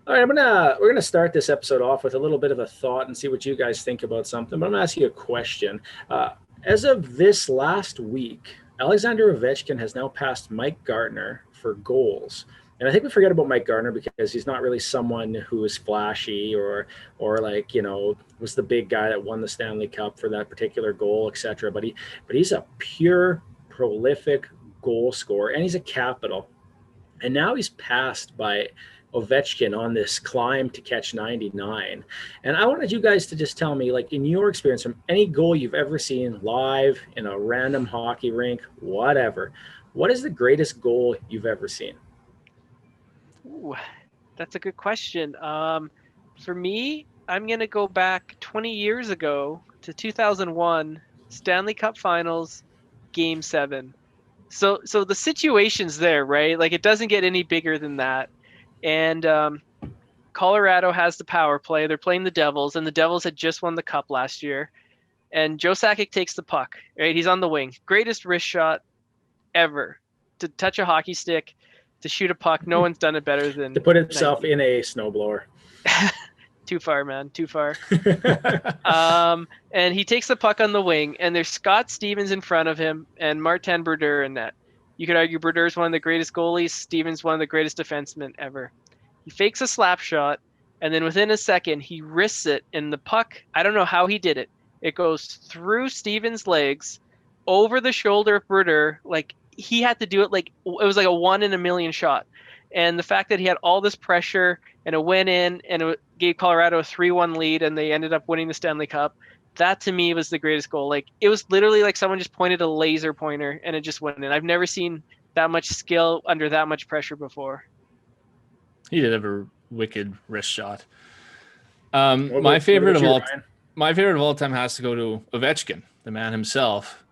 All right, we're gonna start this episode off with a little bit of a thought and see what you guys think about something. But I'm gonna ask you a question. Uh, as of this last week, Alexander Ovechkin has now passed Mike Gartner for goals. And I think we forget about Mike Gartner because he's not really someone who is flashy or like was the big guy that won the Stanley Cup for that particular goal, etc. But he's a pure prolific goal scorer and he's a capital. And now he's passed by Ovechkin on this climb to catch 99. And I wanted you guys to just tell me, like, in your experience, from any goal you've ever seen live in a random hockey rink, whatever, what is the greatest goal you've ever seen? Ooh, that's a good question. For me, I'm gonna go back 20 years ago to 2001 Stanley Cup Finals, Game 7. So the situation's there, right? Like it doesn't get any bigger than that. And Colorado has the power play. They're playing the Devils, and the Devils had just won the Cup last year. And Joe Sakic takes the puck, right? He's on the wing. Greatest wrist shot ever to touch a hockey stick, to shoot a puck. No one's done it better To than put himself 19. in a snowblower. Too far, man. Too far. And he takes the puck on the wing, and there's Scott Stevens in front of him and Martin Brodeur in net. You could argue Brodeur's one of the greatest goalies. Stevens one of the greatest defensemen ever. He fakes a slap shot, and then within a second, he wrists it, and the puck, I don't know how he did it. It goes through Stevens' legs, over the shoulder of Brodeur. Like, he had to do it like it was like a 1 in a million shot. And the fact that he had all this pressure and it went in and it gave Colorado a 3-1 lead and they ended up winning the Stanley Cup, that to me was the greatest goal. Like, it was literally like someone just pointed a laser pointer and it just went in. I've never seen that much skill under that much pressure before. He did have a wicked wrist shot. My favorite of all, my favorite of all time has to go to Ovechkin, the man himself.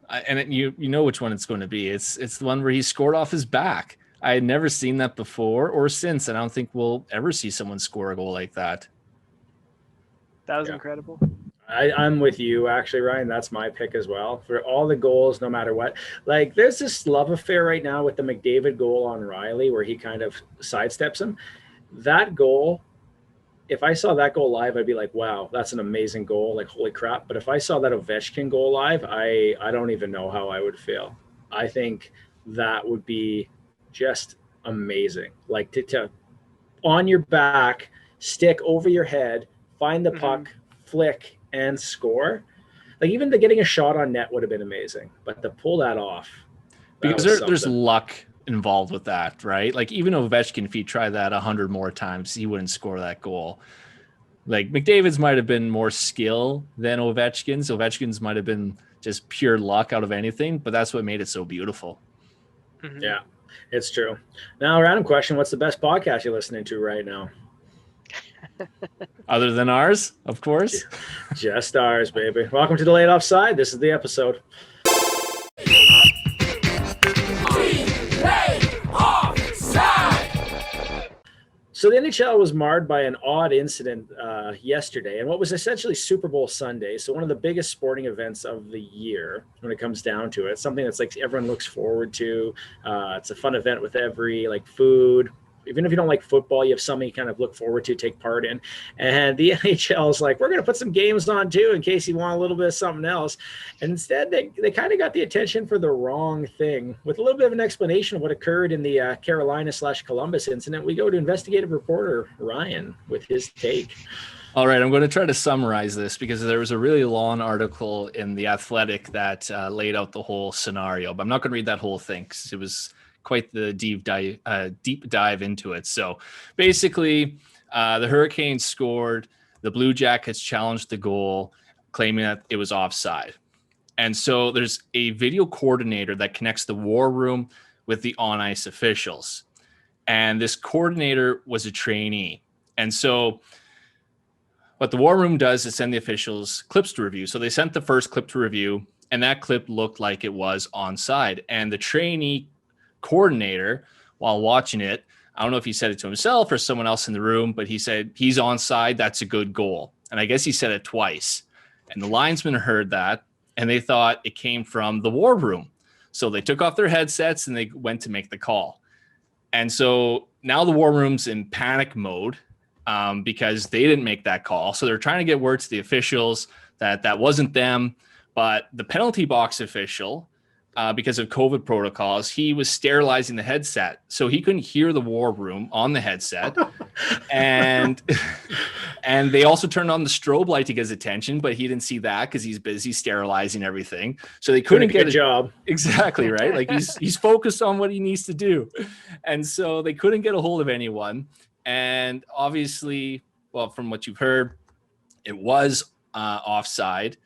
You know which one it's going to be. It's the one where he scored off his back. I had never seen that before or since, and I don't think we'll ever see someone score a goal like that. That was incredible. I'm with you, actually, Ryan. That's my pick as well. For all the goals, no matter what. Like, there's this love affair right now with the McDavid goal on Riley where he kind of sidesteps him. That goal, if I saw that goal live, I'd be like, wow, that's an amazing goal. Like, holy crap. But if I saw that Ovechkin goal live, I don't even know how I would feel. I think that would be just amazing. Like, to on your back, stick over your head, find the puck, flick, and score. Like, even the getting a shot on net would have been amazing, but to pull that off, because there's luck involved with that, right? Like, even Ovechkin, if he tried that 100 more times, he wouldn't score that goal. Like, McDavid's might have been more skill than Ovechkin's. Ovechkin's might have been just pure luck out of anything, but that's what made it so beautiful. Mm-hmm. Yeah, it's true. Now, random question: what's the best podcast you're listening to right now? Other than ours, of course. Just ours, baby. Welcome to Delayed Offside. This is the episode. So the NHL was marred by an odd incident yesterday, and what was essentially Super Bowl Sunday. So one of the biggest sporting events of the year when it comes down to it. Something that's like everyone looks forward to. It's a fun event with every like food. Even if you don't like football, you have something you kind of look forward to, take part in. And the NHL is like, we're going to put some games on too in case you want a little bit of something else. And instead, they kind of got the attention for the wrong thing. With a little bit of an explanation of what occurred in the Carolina/Columbus incident, we go to investigative reporter Ryan with his take. All right, I'm going to try to summarize this because there was a really long article in The Athletic that laid out the whole scenario. But I'm not going to read that whole thing because it was quite the deep dive into it. So basically, the Hurricanes scored. The Blue Jackets challenged the goal, claiming that it was offside. And so there's a video coordinator that connects the war room with the on-ice officials. And this coordinator was a trainee. And so what the war room does is send the officials clips to review. So they sent the first clip to review, and that clip looked like it was onside. And the trainee coordinator, while watching it, I don't know if he said it to himself or someone else in the room, but he said, he's onside, that's a good goal. And I guess he said it twice. And the linesmen heard that, and they thought it came from the war room. So they took off their headsets and they went to make the call. And so now the war room's in panic mode, because they didn't make that call. So they're trying to get word to the officials that wasn't them. But the penalty box official, because of COVID protocols, he was sterilizing the headset, so he couldn't hear the war room on the headset. and they also turned on the strobe light to get his attention, but he didn't see that because he's busy sterilizing everything. So they couldn't get a job. Exactly, right? Like he's focused on what he needs to do. And so they couldn't get a hold of anyone. And obviously, well, from what you've heard, it was offside.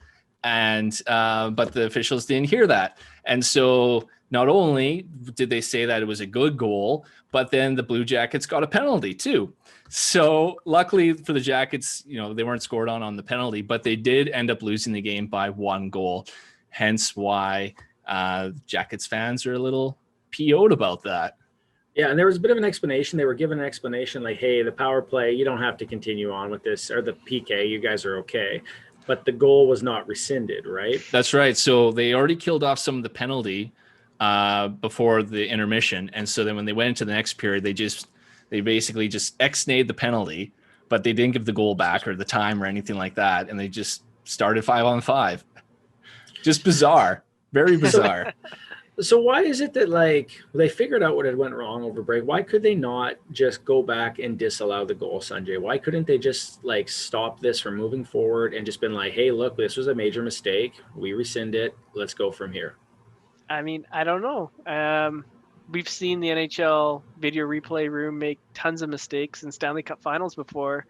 And but the officials didn't hear that. And so not only did they say that it was a good goal, but then the Blue Jackets got a penalty too. So luckily for the Jackets, they weren't scored on the penalty, but they did end up losing the game by 1 goal. Hence why Jackets fans are a little PO'd about that. Yeah, and there was a bit of an explanation. They were given an explanation like, hey, the power play, you don't have to continue on with this, or the PK, you guys are okay. But the goal was not rescinded, right? That's right. So they already killed off some of the penalty before the intermission. And so then when they went into the next period, they basically just ex-nayed the penalty, but they didn't give the goal back or the time or anything like that. And they just started 5-on-5. Just bizarre. Very bizarre. So why is it that they figured out what had went wrong over break? Why could they not just go back and disallow the goal, Sanjay? Why couldn't they just stop this from moving forward and just been like, hey, look, this was a major mistake. We rescind it. Let's go from here. I mean, I don't know. We've seen the NHL video replay room make tons of mistakes in Stanley Cup finals before,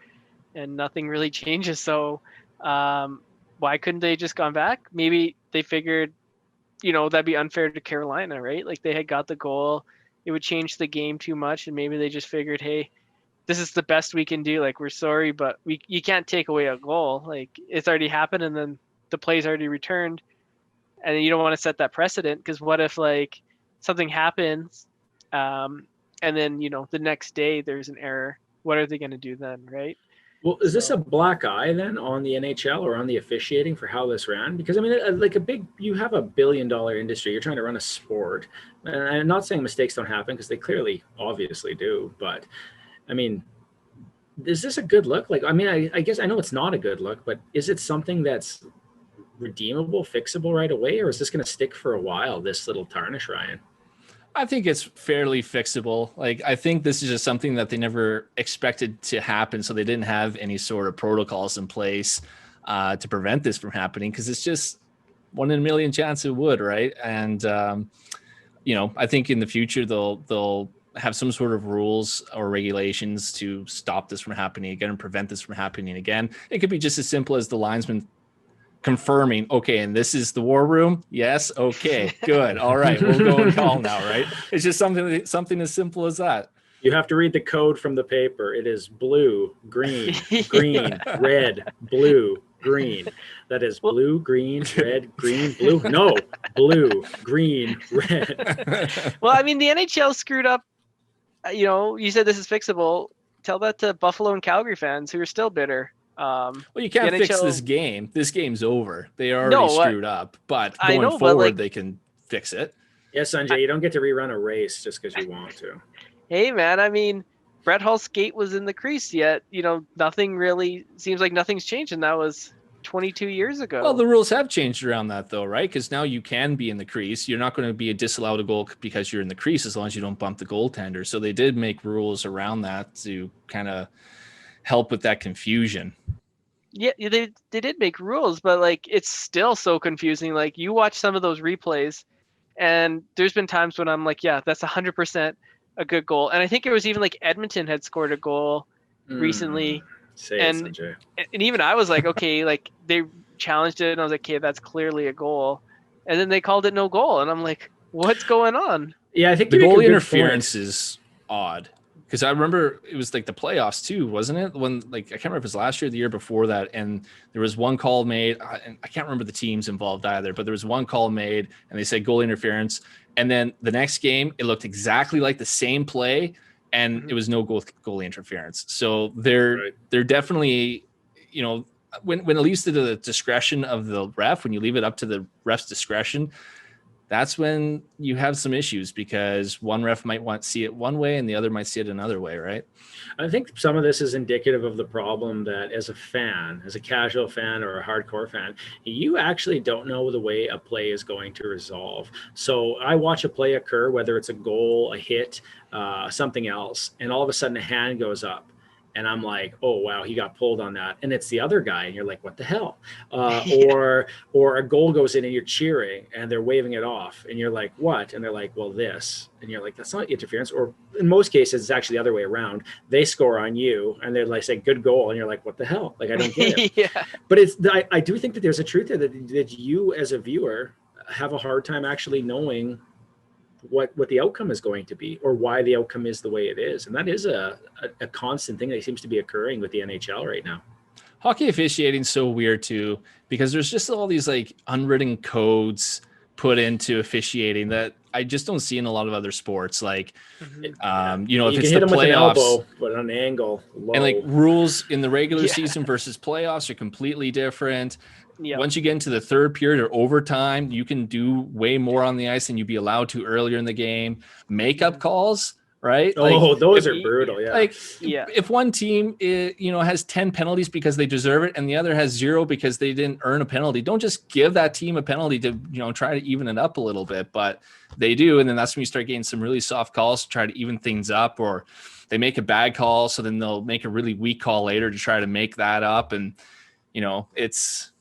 and nothing really changes. So why couldn't they just gone back? Maybe they figured, that'd be unfair to Carolina, right? Like they had got the goal, it would change the game too much, and maybe they just figured, hey, this is the best we can do. Like, we're sorry, but you can't take away a goal. Like, it's already happened, and then the play's already returned, and you don't want to set that precedent, because what if something happens, and then the next day there's an error? What are they going to do then, right? Well, is this a black eye then on the NHL or on the officiating for how this ran? Because I mean, you have a $1 billion industry. You're trying to run a sport, and I'm not saying mistakes don't happen, because they clearly, obviously do. But I mean, is this a good look? I guess I know it's not a good look, but is it something that's redeemable, fixable right away, or is this going to stick for a while? This little tarnish, Ryan? I think it's fairly fixable. I think this is just something that they never expected to happen, so they didn't have any sort of protocols in place to prevent this from happening, because it's just 1 in a million chance it would, right? And I think in the future they'll have some sort of rules or regulations to stop this from happening again and prevent this from happening again. It could be just as simple as the linesman confirming, okay, and this is the war room. Yes. Okay, good. All right. We'll go and call now. Right. It's just something as simple as that. You have to read the code from the paper. It is blue, green, green, red, blue, green. That is blue, green, red, green, blue. No, blue, green, red. Well, I mean, the NHL screwed up. You said this is fixable. Tell that to Buffalo and Calgary fans who are still bitter. Well, you can't fix this game. This game's over. They already screwed up. But going forward, they can fix it. Yes, Sanjay, you don't get to rerun a race just because you want to. Hey, man, I mean, Brett Hull's skate was in the crease yet. Nothing really seems like nothing's changed, and that was 22 years ago. Well, the rules have changed around that, though, right? Because now you can be in the crease. You're not going to be disallowed a goal because you're in the crease as long as you don't bump the goaltender. So they did make rules around that to kind of help with that confusion. Yeah, they did make rules, but it's still so confusing. You watch some of those replays, and there's been times when I'm like, yeah, that's 100% a good goal. And I think it was even Edmonton had scored a goal recently. And even I was like, okay, they challenged it, and I was like, okay, that's clearly a goal. And then they called it no goal, and I'm like, what's going on? Yeah, I think the goal interference is odd. Because I remember it was the playoffs too, wasn't it? When I can't remember if it was last year or the year before that, and there was one call made, and I can't remember the teams involved either, but there was one call made, and they said goal interference, and then the next game it looked exactly like the same play, and it was no goal interference. So they're definitely, when it leaves to the discretion of the ref, when you leave it up to the ref's discretion, that's when you have some issues, because one ref might want to see it one way and the other might see it another way, right? I think some of this is indicative of the problem that as a fan, as a casual fan or a hardcore fan, you actually don't know the way a play is going to resolve. So I watch a play occur, whether it's a goal, a hit, something else, and all of a sudden a hand goes up. And I'm like, oh, wow, he got pulled on that. And it's the other guy. And you're like, what the hell? Or a goal goes in and you're cheering and they're waving it off. And you're like, what? And they're like, well, this. And you're like, that's not interference. Or in most cases, it's actually the other way around. They score on you and they're like, say, good goal. And you're like, what the hell? Like, I don't get it. Yeah. But I do think that there's a truth there that you as a viewer have a hard time actually knowing what the outcome is going to be or why the outcome is the way it is. And that is a constant thing that seems to be occurring with the NHL right now. Hockey officiating is so weird too, because there's just all these like unwritten codes put into officiating that I just don't see in a lot of other sports. Like, you know, you if can it's hit the them with an playoffs, elbow, but an angle low. and like rules in the regular season versus playoffs are completely different. Yeah. Once you get into the third period or overtime, you can do way more on the ice than you'd be allowed to earlier in the game. Makeup calls, right? Oh, those are brutal. Yeah. Like, if one team has 10 penalties because they deserve it and the other has 0 because they didn't earn a penalty, don't just give that team a penalty to try to even it up a little bit. But they do, and then that's when you start getting some really soft calls to try to even things up, or they make a bad call, so then they'll make a really weak call later to try to make that up. And it's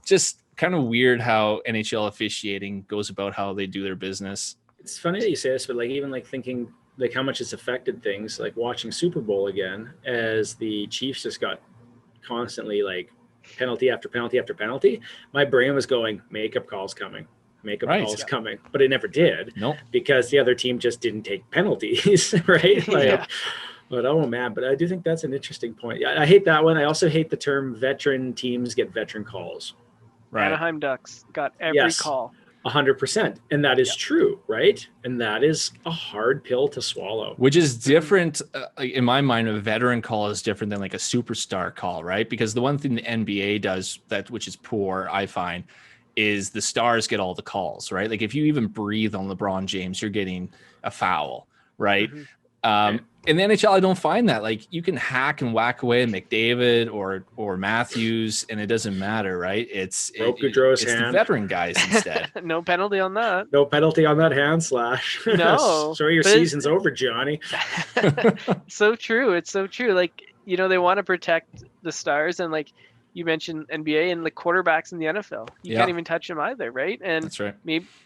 just kind of weird how NHL officiating goes about how they do their business. It's funny that you say this, but like even like thinking like how much it's affected things, like watching Super Bowl again, as the Chiefs just got constantly like penalty after penalty after penalty. My brain was going, makeup calls coming, calls coming, but it never did. Nope. Because the other team just didn't take penalties, right? Like, But oh man, but I do think that's an interesting point. I hate that one. I also hate the term veteran teams get veteran calls. Right. Anaheim Ducks got every call. 100%. And that is true, right? And that is a hard pill to swallow. Which is different, in my mind, a veteran call is different than like a superstar call, right? Because the one thing the NBA does, which is poor, I find, is the stars get all the calls, right? Like if you even breathe on LeBron James, you're getting a foul, right? Mm-hmm. In the NHL, I don't find that. Like you can hack and whack away at McDavid or Matthews, and it doesn't matter, right? It's the veteran guys instead. No penalty on that. No penalty on that hand slash. No. Sorry, your season's over, Johnny. So true. It's so true. Like, they want to protect the stars, and like you mentioned NBA and the quarterbacks in the NFL. You can't even touch them either, right? And that's right.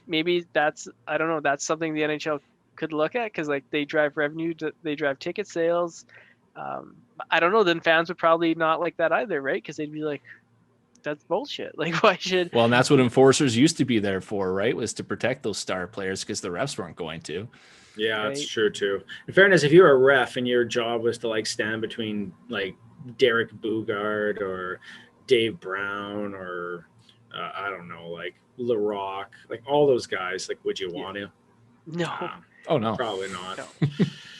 Maybe that's, I don't know, that's something the NHL could look at, because like they drive revenue, they drive ticket sales. I don't know, then fans would probably not like that either, right? Because they'd be like, that's bullshit. Like, why should... Well, and that's what enforcers used to be there for, right? Was to protect those star players, because the refs weren't going to. Yeah, that's true too. In fairness, if you were a ref and your job was to like stand between like Derek Bugard or Dave Brown or I don't know, like LaRock, like all those guys, like, would you want to? No. Oh no, probably not. No.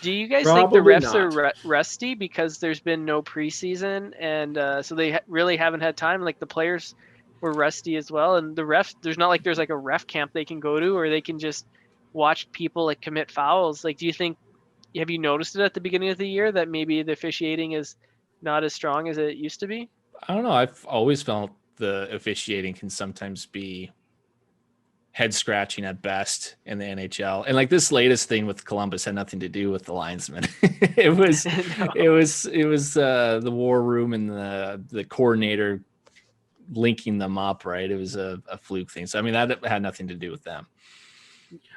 Do you guys think the refs are rusty because there's been no preseason, and so they really haven't had time? Like the players were rusty as well, and the refs, there's not like there's like a ref camp they can go to, or they can just watch people like commit fouls. Like, have you noticed it at the beginning of the year that maybe the officiating is not as strong as it used to be? I don't know. I've always felt the officiating can sometimes be head scratching at best in the NHL. And like this latest thing with Columbus had nothing to do with the linesman. It was the war room and the coordinator linking them up, right? It was a fluke thing. So I mean, that had nothing to do with them.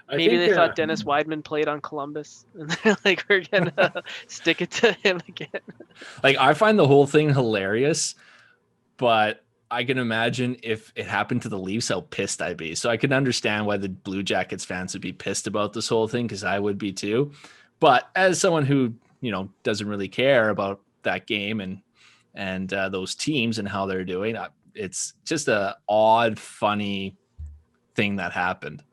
Maybe they thought Dennis Weidman played on Columbus, and they're like, we're gonna stick it to him again. Like, I find the whole thing hilarious, but I can imagine if it happened to the Leafs, how pissed I'd be. So I can understand why the Blue Jackets fans would be pissed about this whole thing, because I would be too. But as someone who, doesn't really care about that game and those teams and how they're doing, it's just a odd, funny thing that happened.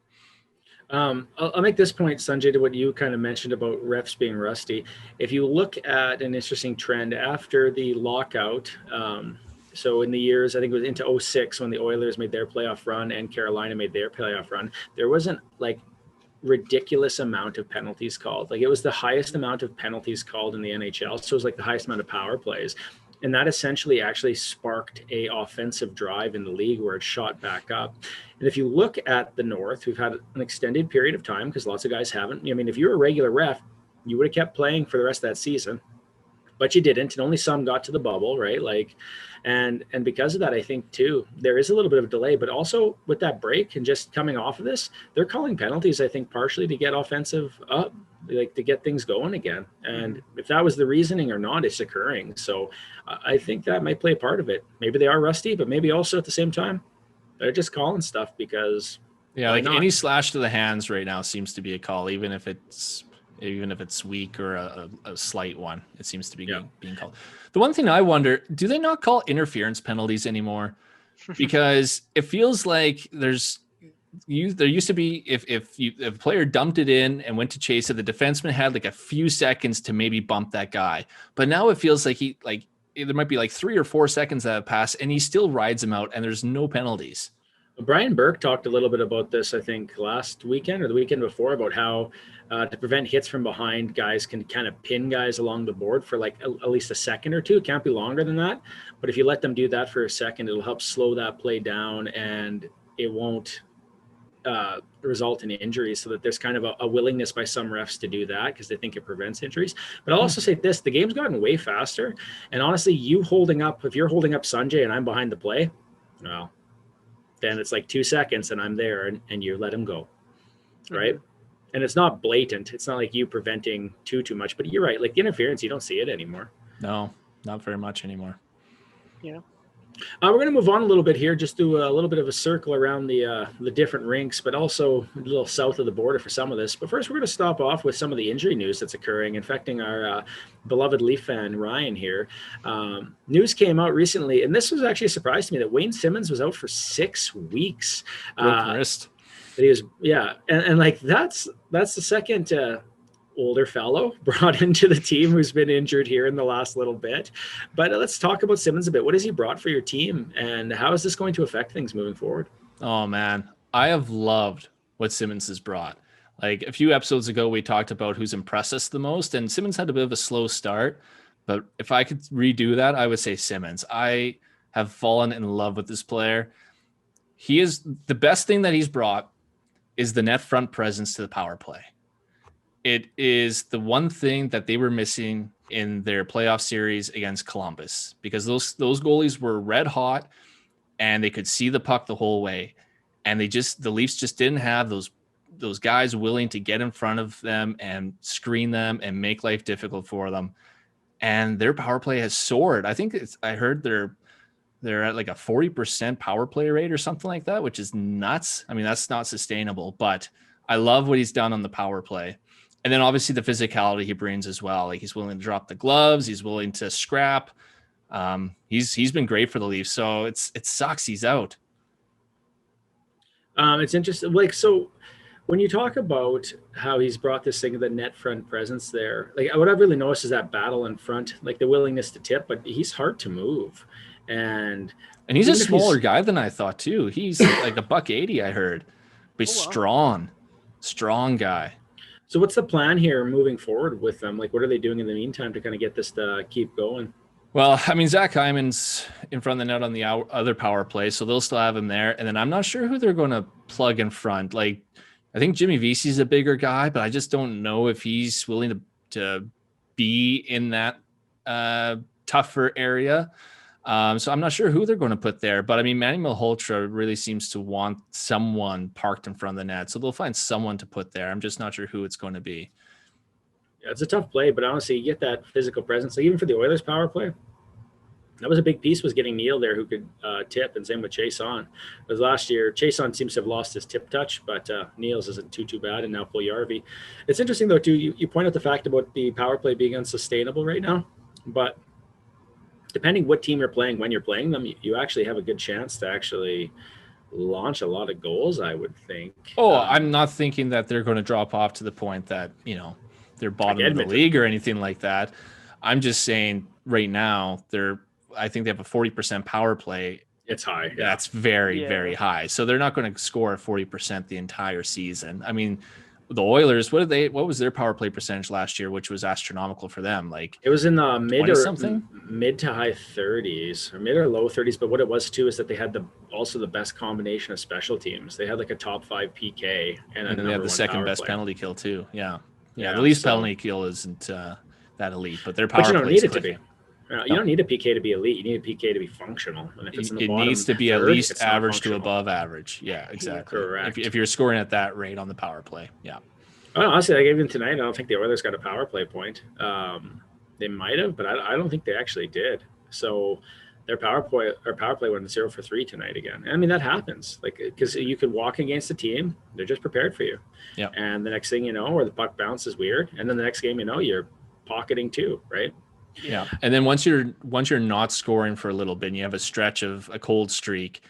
I'll make this point, Sanjay, to what you kind of mentioned about refs being rusty. If you look at an interesting trend after the lockout, So in the years, I think it was into 06 when the Oilers made their playoff run and Carolina made their playoff run, there wasn't like ridiculous amount of penalties called. Like it was the highest amount of penalties called in the NHL. So it was like the highest amount of power plays. And that essentially actually sparked a offensive drive in the league where it shot back up. And if you look at the North, we've had an extended period of time because lots of guys haven't. I mean, if you're a regular ref, you would have kept playing for the rest of that season, but you didn't, and only some got to the bubble, right? Like, and because of that, I think too, there is a little bit of a delay, but also with that break and just coming off of this, they're calling penalties, I think, partially to get offensive up, like to get things going again. And if that was the reasoning or not, it's occurring. So I think that might play a part of it. Maybe they are rusty, but maybe also at the same time, they're just calling stuff because like not? Any slash to the hands right now seems to be a call, even if it's weak or a slight one, it seems to be being called. The one thing I wonder, do they not call interference penalties anymore? Because it feels like there used to be, if a player dumped it in and went to chase it, the defenseman had like a few seconds to maybe bump that guy. But now it feels like there might be like 3 or 4 seconds that have passed and he still rides him out and there's no penalties. Brian Burke talked a little bit about this, I think, last weekend or the weekend before, about how to prevent hits from behind, guys can kind of pin guys along the board for like at least a second or two. It can't be longer than that. But if you let them do that for a second, it'll help slow that play down and it won't result in injuries, so that there's kind of a willingness by some refs to do that because they think it prevents injuries. But I'll also say this, the game's gotten way faster. And honestly, if you're holding up Sanjay and I'm behind the play, well, then it's like 2 seconds and I'm there and you let him go. Right. Mm-hmm. And it's not blatant. It's not like you preventing too much, but you're right. Like the interference, you don't see it anymore. No, not very much anymore. Yeah. We're going to move on a little bit here, just do a little bit of a circle around the different rinks, but also a little south of the border for some of this. But first, we're going to stop off with some of the injury news that's occurring, affecting our beloved Leaf fan, Ryan, here. News came out recently, and this was actually a surprise to me, that Wayne Simmonds was out for 6 weeks. Broken wrist. That he was, and like that's the second older fellow brought into the team who's been injured here in the last little bit. But let's talk about Simmonds a bit. What has he brought for your team, and how is this going to affect things moving forward? Oh man, I have loved what Simmonds has brought. Like a few episodes ago, we talked about who's impressed us the most, and Simmonds had a bit of a slow start, but if I could redo that, I would say Simmonds. I have fallen in love with this player. He is the best thing that he's brought is the net front presence to the power play. It is the one thing that they were missing in their playoff series against Columbus, because those goalies were red hot and they could see the puck the whole way. And the Leafs just didn't have those guys willing to get in front of them and screen them and make life difficult for them. And their power play has soared. I think I heard they're at like a 40% power play rate or something like that, which is nuts. I mean, that's not sustainable, but I love what he's done on the power play. And then obviously the physicality he brings as well. Like he's willing to drop the gloves. He's willing to scrap. He's been great for the Leafs. So it sucks he's out. It's interesting. Like, so when you talk about how he's brought this thing of the net front presence there, like what I've really noticed is that battle in front, like the willingness to tip, but he's hard to move. And he's a smaller guy than I thought too. He's like $180, I heard, but he's strong guy. So what's the plan here moving forward with them? Like, what are they doing in the meantime to kind of get this to keep going? Well, I mean, Zach Hyman's in front of the net on the other power play, so they'll still have him there. And then I'm not sure who they're going to plug in front. Like, I think Jimmy Vesey's a bigger guy, but I just don't know if he's willing to be in that tougher area. So I'm not sure who they're going to put there, but I mean, Manny Malhotra really seems to want someone parked in front of the net. So they'll find someone to put there. I'm just not sure who it's going to be. Yeah, it's a tough play, but honestly, you get that physical presence. Like even for the Oilers power play, that was a big piece, was getting Neil there who could tip, and same with Chiasson. Because last year, Chiasson seems to have lost his tip touch, but Neil's isn't too bad, and now Puljujarvi. It's interesting, though, too, you point out the fact about the power play being unsustainable right now, but depending what team you're playing, when you're playing them, you actually have a good chance to actually launch a lot of goals, I would think. Oh, I'm not thinking that they're going to drop off to the point that, they're bottom of the league or anything like that. I'm just saying right now they're I think they have a 40% power play. It's high. That's very, very high. So they're not going to score 40% the entire season. I mean, the Oilers, what was their power play percentage last year, which was astronomical for them? Like it was in the mid to high 30s or mid or low 30s. But what it was too is that they had also the best combination of special teams. They had like a top 5 PK and then they have the second best penalty kill too. Yeah. The least penalty kill isn't that elite, but their power play. But you don't need it to be. You don't need a PK to be elite. You need a PK to be functional. And if it's in the bottom needs to be third, at least average to above average. Yeah, exactly. Correct. If you're scoring at that rate on the power play, Honestly, like even tonight, I don't think the Oilers got a power play point. They might have, but I don't think they actually did. So their power play went 0 for 3 tonight again. I mean, that happens, like because you could walk against a team, they're just prepared for you. Yeah. And the next thing you know, or the puck bounces weird, and then the next game you know, you're pocketing too, right? Yeah. And then once you're not scoring for a little bit and you have a stretch of a cold streak,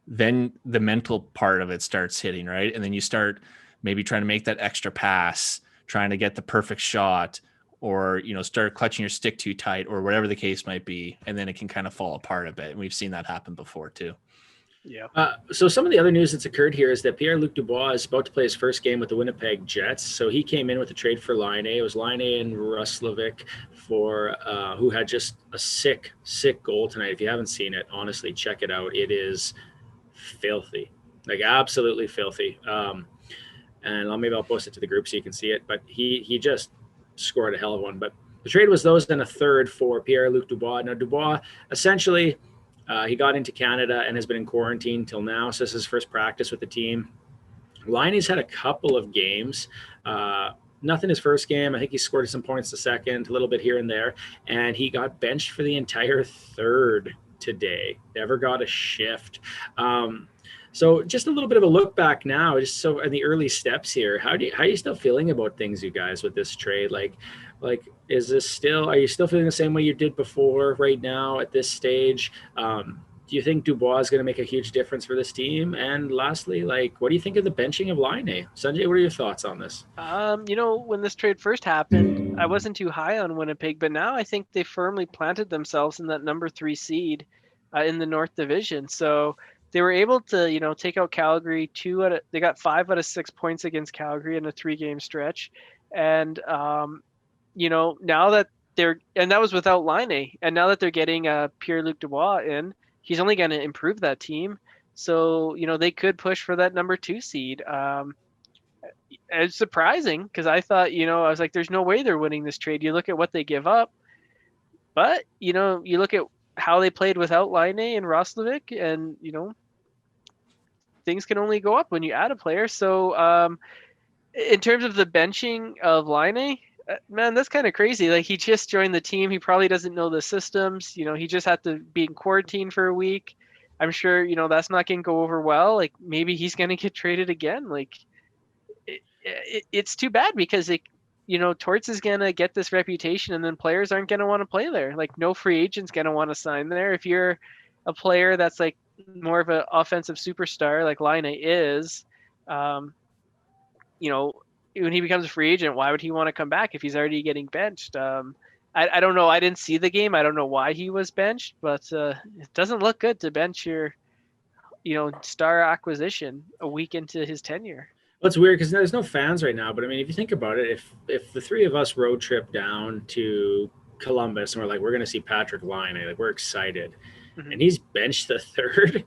then the mental part of it starts hitting, right? And then you start maybe trying to make that extra pass, trying to get the perfect shot, or start clutching your stick too tight, or whatever the case might be, and then it can kind of fall apart a bit. And we've seen that happen before too. Yeah. So some of the other news that's occurred here is that Pierre-Luc Dubois is about to play his first game with the Winnipeg Jets. So he came in with a trade for Laine. It was Laine and Ruslovic for who had just a sick goal tonight. If you haven't seen it, honestly, check it out. It is filthy, like absolutely filthy. And maybe I'll post it to the group so you can see it. But he just scored a hell of one. But the trade was those and a third for Pierre-Luc Dubois. Now Dubois essentially. He got into Canada and has been in quarantine till now. So this is his first practice with the team. Laine's had a couple of games. Nothing his first game. I think he scored some points the second, a little bit here and there. And he got benched for the entire third today. Never got a shift. So just a little bit of a look back now, just so in the early steps here. How are you still feeling about things, you guys, with this trade? Like are you still feeling the same way you did before right now at this stage? Do you think Dubois is going to make a huge difference for this team? And lastly, what do you think of the benching of Laine? Sanjay, what are your thoughts on this? When this trade first happened, I wasn't too high on Winnipeg, but now I think they firmly planted themselves in that number 3 seed in the North Division. So they were able to, take out Calgary. They got 5 out of 6 points against Calgary in a 3-game stretch. And, now that and that was without Laine. And now that they're getting Pierre-Luc Dubois in, he's only going to improve that team. So, they could push for that number 2 seed. It's surprising because I thought, I was like, there's no way they're winning this trade. You look at what they give up. But, you look at how they played without Laine and Roslovic, and, things can only go up when you add a player. So in terms of the benching of Laine, man, that's kind of crazy. Like, he just joined the team. He probably doesn't know the systems. He just had to be in quarantine for a week. I'm sure, that's not going to go over well. Like, maybe he's going to get traded again. Like, it's too bad because Torts is going to get this reputation, and then players aren't going to want to play there. Like, no free agent's going to want to sign there. If you're a player that's like more of an offensive superstar like Laine is, when he becomes a free agent, why would he want to come back if he's already getting benched? I don't know. I didn't see the game. I don't know why he was benched, but it doesn't look good to bench your, star acquisition a week into his tenure. Well, it's weird because there's no fans right now. But I mean, if you think about it, if the three of us road trip down to Columbus and we're like, we're going to see Patrick Laine, like we're excited, and he's benched the third,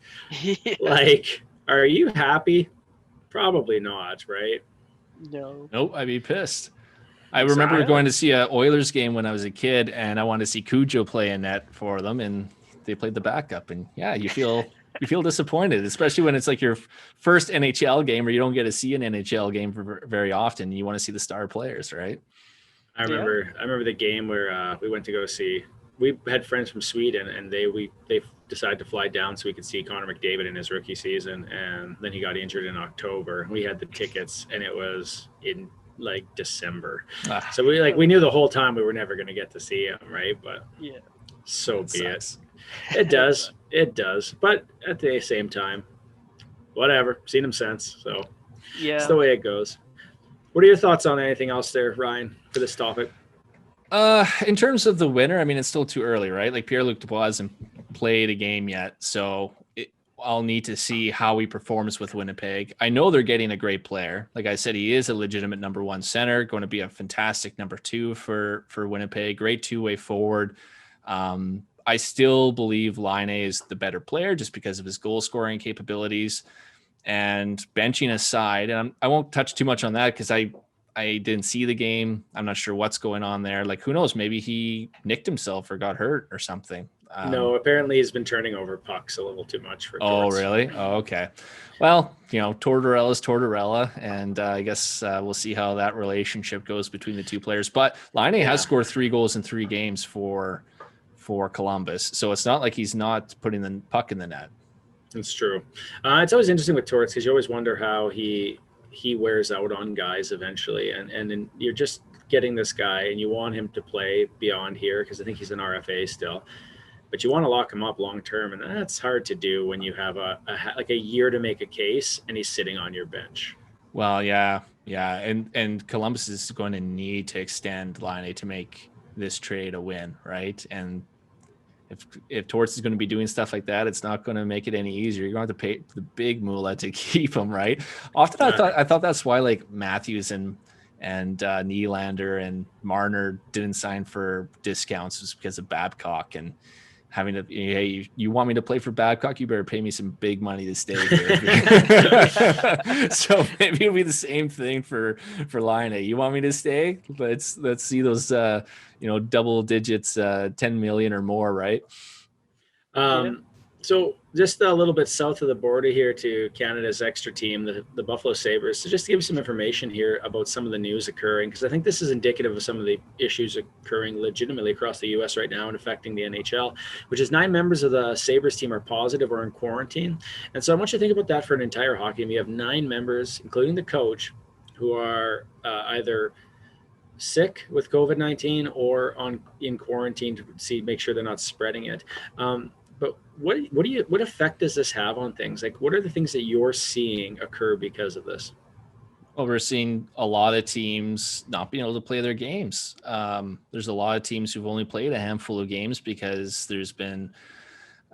like, are you happy? Probably not, right? No. Nope, I'd be pissed. I remember going to see an Oilers game when I was a kid, and I wanted to see Cujo play in net for them, and they played the backup. And yeah, you feel disappointed, especially when it's like your first NHL game, or you don't get to see an NHL game very often. You want to see the star players, right? I remember the game where we went to go see. We had friends from Sweden, and they decided to fly down so we could see Connor McDavid in his rookie season, and then he got injured in October. We had the tickets, and it was in like December. So we knew the whole time we were never going to get to see him, right? But yeah, so be it. It does. But at the same time, whatever. Seen him since, so yeah, it's the way it goes. What are your thoughts on anything else there, Ryan, for this topic? In terms of the winner, I mean, it's still too early, right? Like Pierre-Luc Dubois hasn't played a game yet, so I'll need to see how he performs with Winnipeg. I know they're getting a great player. Like I said, he is a legitimate number one center, going to be a fantastic number two for Winnipeg. Great two-way forward. I still believe Laine is the better player just because of his goal scoring capabilities. And benching aside, and I won't touch too much on that because I didn't see the game. I'm not sure what's going on there. Like, who knows? Maybe he nicked himself or got hurt or something. No, apparently he's been turning over pucks a little too much for Torts. Really? Oh, okay. Well, Tortorella's Tortorella, and I guess we'll see how that relationship goes between the two players. But Laine has scored 3 goals in 3 games for Columbus, so it's not like he's not putting the puck in the net. It's true. It's always interesting with Torts because you always wonder how he wears out on guys eventually, and then you're just getting this guy and you want him to play beyond here because I think he's an RFA still, but you want to lock him up long term, and that's hard to do when you have a year to make a case and he's sitting on your bench. Well, yeah, and Columbus is going to need to extend Laine to make this trade a win, right? And if Torts is going to be doing stuff like that, it's not going to make it any easier. You're going to have to pay the big moolah to keep him, right? Often I thought that's why like Matthews and Nylander and Marner didn't sign for discounts, was because of Babcock and having to, hey, you want me to play for Babcock, you better pay me some big money to stay here. So maybe it'll be the same thing for Laine. You want me to stay? Let's see those double digits, 10 million or more, right? So just a little bit south of the border here to Canada's extra team, the Buffalo Sabres. So just to give you some information here about some of the news occurring, because I think this is indicative of some of the issues occurring legitimately across the U.S. right now and affecting the NHL, which is 9 members of the Sabres team are positive or in quarantine. And so I want you to think about that for an entire hockey team. You have 9 members, including the coach, who are either sick with COVID-19 or in quarantine to make sure they're not spreading it. But what effect does this have on things? Like, what are the things that you're seeing occur because of this? Well, we're seeing a lot of teams not being able to play their games. There's a lot of teams who've only played a handful of games because there's been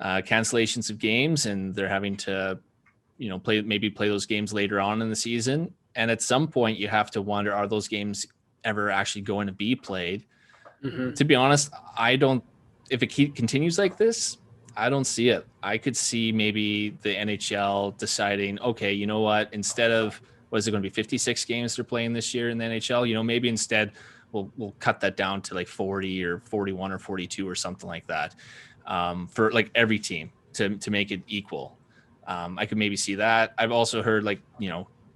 cancellations of games, and they're having to, play those games later on in the season. And at some point, you have to wonder: are those games ever actually going to be played? Mm-hmm. To be honest, I don't. If it continues like this, I don't see it. I could see maybe the NHL deciding, okay, you know what? Instead of, what is it going to be, 56 games they're playing this year in the NHL? Maybe instead we'll cut that down to like 40 or 41 or 42 or something like that, for like every team to make it equal. I could maybe see that. I've also heard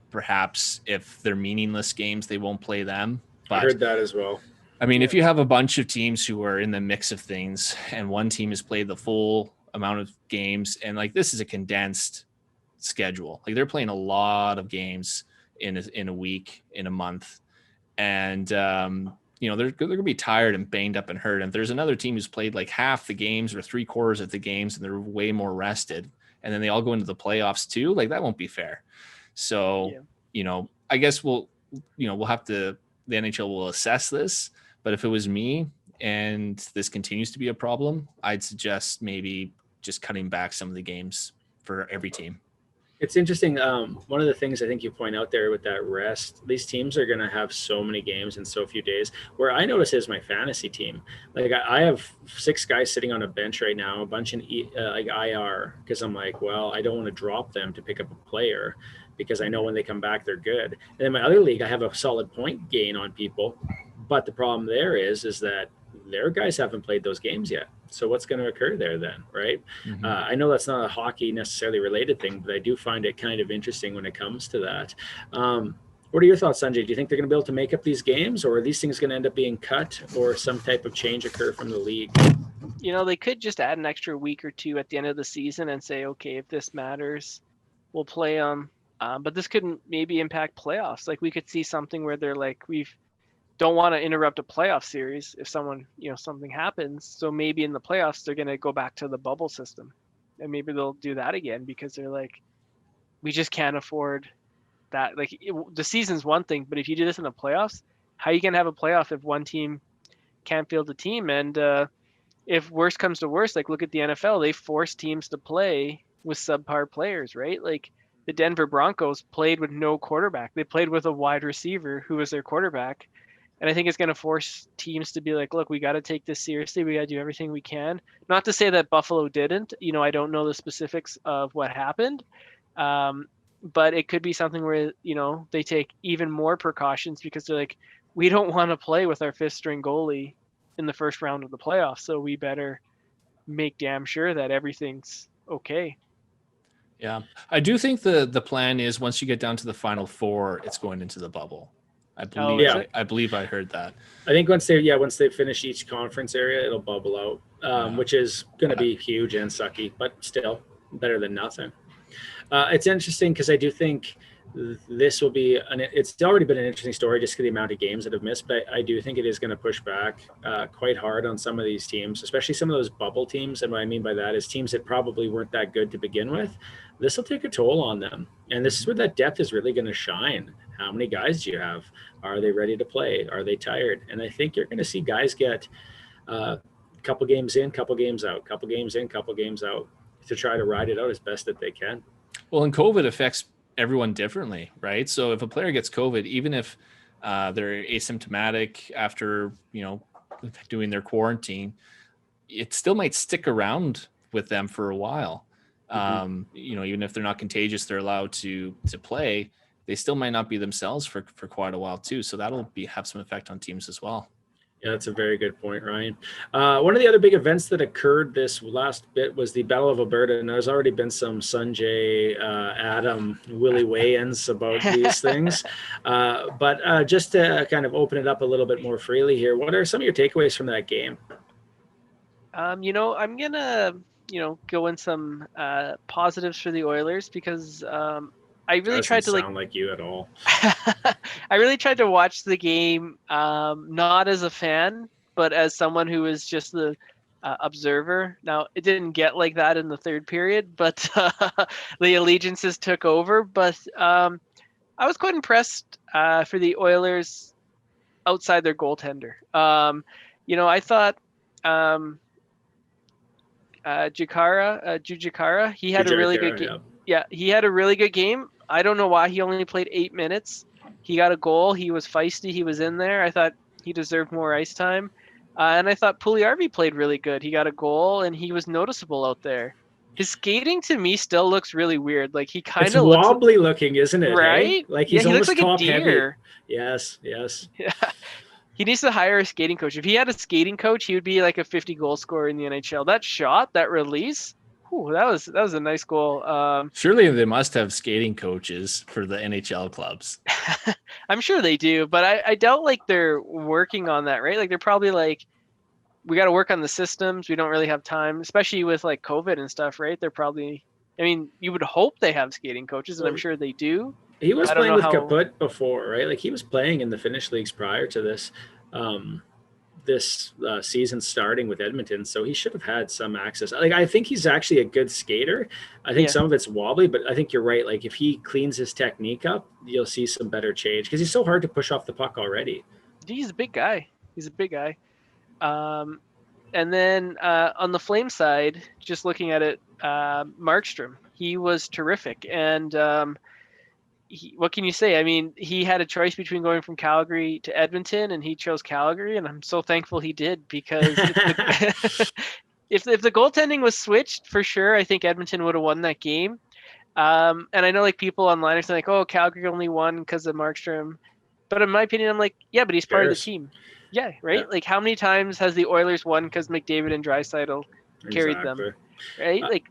perhaps if they're meaningless games, they won't play them. But I heard that as well. I mean, if you have a bunch of teams who are in the mix of things and one team has played the full amount of games, and like this is a condensed schedule, like they're playing a lot of games in a week, in a month, and they're going to be tired and banged up and hurt. And if there's another team who's played like half the games or 3/4 of the games and they're way more rested, and then they all go into the playoffs too, like that won't be fair. So, I guess we'll have to, the NHL will assess this. But if it was me and this continues to be a problem, I'd suggest maybe just cutting back some of the games for every team. It's interesting. One of the things I think you point out there with that rest, these teams are going to have so many games in so few days. Where I notice is my fantasy team. Like I have 6 guys sitting on a bench right now, a bunch in IR, because I'm like, well, I don't want to drop them to pick up a player because I know when they come back, they're good. And in my other league, I have a solid point gain on people. But the problem there is that their guys haven't played those games yet. So what's going to occur there then, right? Mm-hmm. I know that's not a hockey necessarily related thing, but I do find it kind of interesting when it comes to that. What are your thoughts, Sanjay? Do you think they're going to be able to make up these games, or are these things going to end up being cut, or some type of change occur from the league? They could just add an extra week or 2 at the end of the season and say, okay, if this matters, we'll play them. But this could maybe impact playoffs. Like we could see something where they're like, don't want to interrupt a playoff series if someone, something happens. So maybe in the playoffs, they're going to go back to the bubble system, and maybe they'll do that again because they're like, we just can't afford that. Like the season's one thing, but if you do this in the playoffs, how are you going to have a playoff if one team can't field a team. And if worse comes to worse, like look at the NFL, they force teams to play with subpar players, right? Like the Denver Broncos played with no quarterback. They played with a wide receiver who was their quarterback. And I think it's going to force teams to be like, look, we got to take this seriously. We got to do everything we can. Not to say that Buffalo didn't. I don't know the specifics of what happened. But it could be something where, they take even more precautions because they're like, we don't want to play with our fifth string goalie in the first round of the playoffs. So we better make damn sure that everything's okay. Yeah. I do think the plan is once you get down to the final four, it's going into the bubble. I believe I heard that. I think once they finish each conference area, it'll bubble out, which is going to be huge and sucky, but still better than nothing. It's interesting because I do think this will be it's already been an interesting story just because the amount of games that have missed, but I do think it is going to push back quite hard on some of these teams, especially some of those bubble teams. And what I mean by that is teams that probably weren't that good to begin with. This will take a toll on them. And this is where that depth is really going to shine. How many guys do you have? Are they ready to play? Are they tired? And I think you're going to see guys get a couple games in, couple games out, couple games in, couple games out to try to ride it out as best that they can. Well, and COVID affects everyone differently, right? So if a player gets COVID, even if they're asymptomatic after, doing their quarantine, it still might stick around with them for a while. Even if they're not contagious, they're allowed to play. They still might not be themselves for quite a while too. So that'll have some effect on teams as well. Yeah, that's a very good point, Ryan. One of the other big events that occurred this last bit was the Battle of Alberta, and there's already been some Sanjay, Adam, Willy weigh-ins about these things. But just to kind of open it up a little bit more freely here, what are some of your takeaways from that game? I'm gonna go in some positives for the Oilers because I really tried to sound like you at all. I really tried to watch the game, not as a fan, but as someone who was just the observer. Now, it didn't get like that in the third period, but the allegiances took over. But I was quite impressed for the Oilers outside their goaltender. I thought Jujakara, he had a really good game. Yeah, he had a really good game. I don't know why he only played 8 minutes. He got a goal. He was feisty. He was in there. I thought he deserved more ice time. And I thought Puljujärvi played really good. He got a goal, and he was noticeable out there. His skating, to me, still looks really weird. Like, he kind of looks... It's wobbly looking, isn't it? Right? Hey? Like, he's almost looks like top a deer. Heavy. Yes. Yeah. He needs to hire a skating coach. If he had a skating coach, he would be like a 50 goal scorer in the NHL. That shot, that release... Ooh, that was a nice goal. Surely they must have skating coaches for the NHL clubs. I'm sure they do, but I doubt like they're working on that, right? Like they're probably like, we got to work on the systems. We don't really have time, especially with like COVID and stuff, right? They're probably, you would hope they have skating coaches, and I'm sure they do. He was playing with Kaput before, right? Like he was playing in the Finnish leagues prior to this. This season starting with Edmonton, so he should have had some access. Like I think he's actually a good skater. I think some of it's wobbly, but I think you're right. Like if he cleans his technique up, you'll see some better change because he's so hard to push off the puck already. He's a big guy. And then on the Flame side, just looking at it, Markstrom, he was terrific. And what can you say? He had a choice between going from Calgary to Edmonton, and he chose Calgary, and I'm so thankful he did because if the goaltending was switched, for sure, I think Edmonton would have won that game. And I know like people online are saying like, oh, Calgary only won because of Markstrom, but in my opinion, I'm like, yeah, but he's part of the team. Yeah, right. Yeah. Like how many times has the Oilers won because McDavid and Draisaitl carried them, right? Like,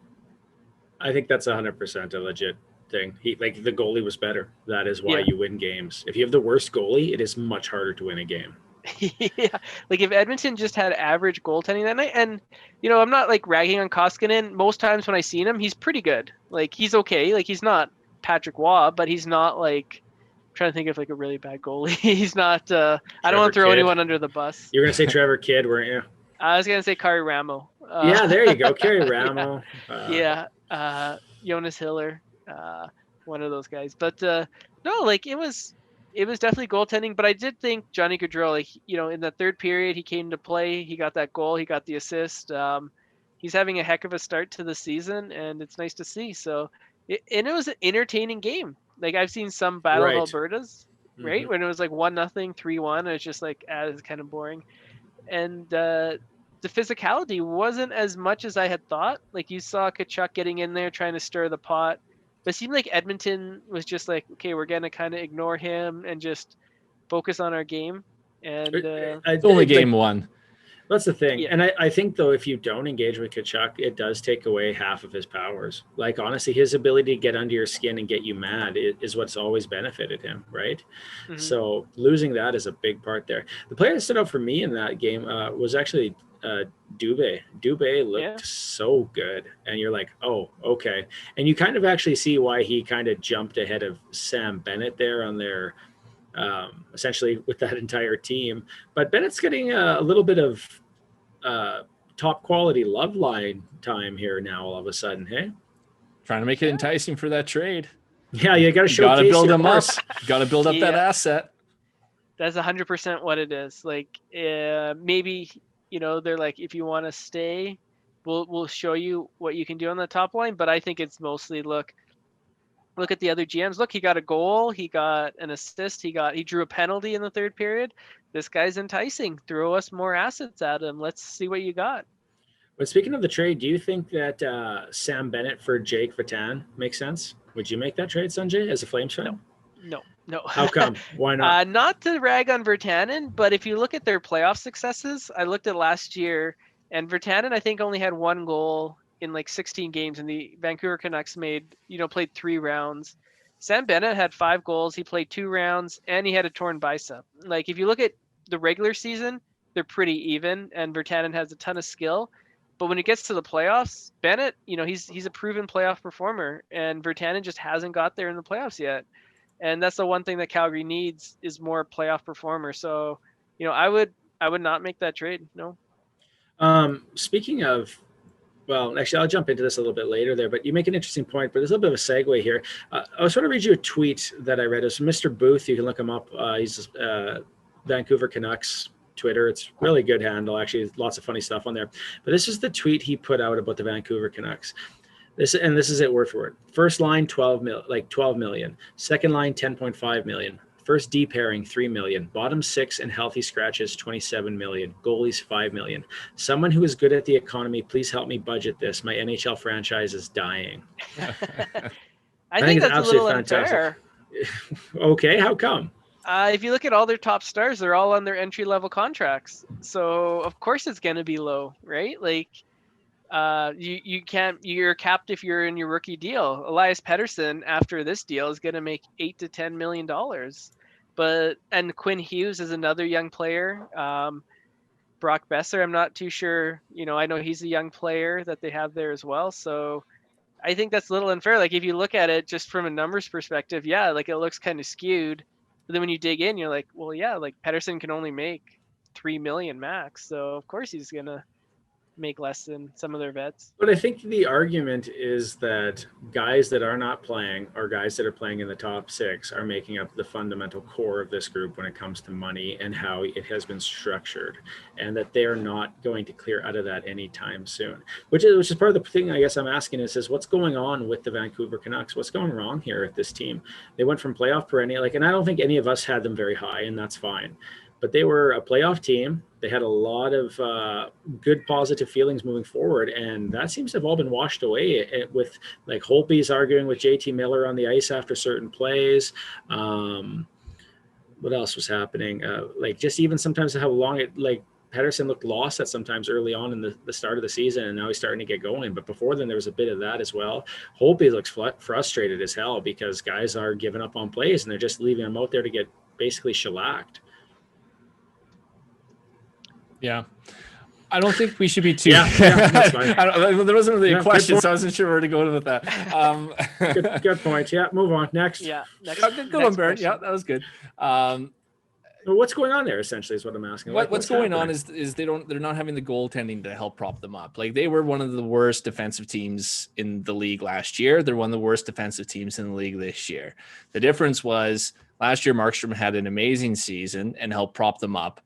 I think that's 100% a legit thing. The goalie was better. That is why you win games. If you have the worst goalie, it is much harder to win a game. Yeah, like if Edmonton just had average goaltending that night, and I'm not like ragging on Koskinen. Most times when I seen him, he's pretty good. Like he's okay. Like he's not Patrick Waugh, but he's not like, I'm trying to think of like a really bad goalie. He's not. I don't want to throw anyone under the bus. You're gonna say Trevor Kidd, weren't you? I was gonna say Kari Ramo. Yeah, there you go, Kari Ramo. Jonas Hiller. One of those guys, but no, like it was it was definitely goaltending, but I did think Johnny Gaudreau, like, in the third period, he came to play. He got that goal. He got the assist. He's having a heck of a start to the season, and it's nice to see. So, and it was an entertaining game. Like, I've seen some Battle of Right. Albertas, right, when it was like 1-0, 3-1, and it's just like, it's kind of boring. And the physicality wasn't as much as I had thought. Like, you saw Tkachuk getting in there trying to stir the pot. But it seemed like Edmonton was just like, okay, we're going to kind of ignore him and just focus on our game. And it's only game one. That's the thing. Yeah. And I think, though, if you don't engage with Tkachuk, it does take away half of his powers. Like, honestly, his ability to get under your skin and get you mad is what's always benefited him, right? Mm-hmm. So losing that is a big part there. The player that stood out for me in that game was actually Dubois. Dubois looked so good. And you're like, oh, okay. And you kind of actually see why he kind of jumped ahead of Sam Bennett there on their essentially with that entire team. But Bennett's getting a little bit of top quality love line time here now all of a sudden. Hey, trying to make it enticing for that trade. Yeah, you got to show. Got to build them up. Got to build up that asset. That's 100% what it is. Like, maybe they're like, if you want to stay, we'll show you what you can do on the top line. But I think it's mostly look at the other GMs. Look, he got a goal, he got an assist, he drew a penalty in the third period. This guy's enticing. Throw us more assets at him. Let's see what you got. But speaking of the trade, do you think that Sam Bennett for Jake Vatan makes sense? Would you make that trade, Sanjay, as a Flames fan? No. How come? Why not? Not to rag on Virtanen, but if you look at their playoff successes, I looked at last year, and Virtanen, I think, only had one goal in like 16 games, and the Vancouver Canucks played 3 rounds. Sam Bennett had 5 goals. He played 2 rounds, and he had a torn bicep. Like, if you look at the regular season, they're pretty even, and Virtanen has a ton of skill. But when it gets to the playoffs, Bennett, he's a proven playoff performer, and Virtanen just hasn't got there in the playoffs yet. And that's the one thing that Calgary needs is more playoff performers. So, I would not make that trade. No. Speaking of, well, actually, I'll jump into this a little bit later there, but you make an interesting point, but there's a little bit of a segue here. I was going to read you a tweet that I read. It was from Mr. Booth. You can look him up. He's Vancouver Canucks Twitter. It's really good handle. Actually, lots of funny stuff on there. But this is the tweet he put out about the Vancouver Canucks. This is it word for word. First line, 12 million. Second line, 10.5 million. First D pairing, 3 million. Bottom 6 and healthy scratches, 27 million. Goalies, 5 million. Someone who is good at the economy, please help me budget this. My NHL franchise is dying. I think that's a little unfair. Okay, how come? If you look at all their top stars, they're all on their entry-level contracts. So, of course it's going to be low, right? Like, you're capped if you're in your rookie deal. Elias Pettersson, after this deal, is going to make $8 to $10 million. And Quinn Hughes is another young player. Brock Besser, I'm not too sure. I know he's a young player that they have there as well. So I think that's a little unfair. Like, if you look at it just from a numbers perspective, yeah, like it looks kind of skewed. But then when you dig in, you're like, well, yeah, like Pettersson can only make $3 million max. So of course he's going to make less than some of their vets. But I think the argument is that guys that are not playing or guys that are playing in the top 6 are making up the fundamental core of this group when it comes to money and how it has been structured, and that they're not going to clear out of that anytime soon, which is part of the thing I guess I'm asking is what's going on with the Vancouver Canucks? What's going wrong here at this team? They went from playoff perennial, and I don't think any of us had them very high, and that's fine. But they were a playoff team. They had a lot of good positive feelings moving forward, and that seems to have all been washed away with like Holtby's arguing with JT Miller on the ice after certain plays. What else was happening? Like just even sometimes how long Pettersson looked lost at sometimes early on in the start of the season, and now he's starting to get going. But before then, there was a bit of that as well. Holtby looks frustrated as hell because guys are giving up on plays, and they're just leaving him out there to get basically shellacked. Yeah. I don't think we should be too. Yeah, that's fine. There wasn't really a question, so I wasn't sure where to go with that. Good point. Yeah, move on. Next. Yeah. Good one, Barrett. Yeah, that was good. Well, what's going on there? Essentially, is what I'm asking. What's going on is they're not having the goaltending to help prop them up. Like, they were one of the worst defensive teams in the league last year. They're one of the worst defensive teams in the league this year. The difference was last year Markstrom had an amazing season and helped prop them up.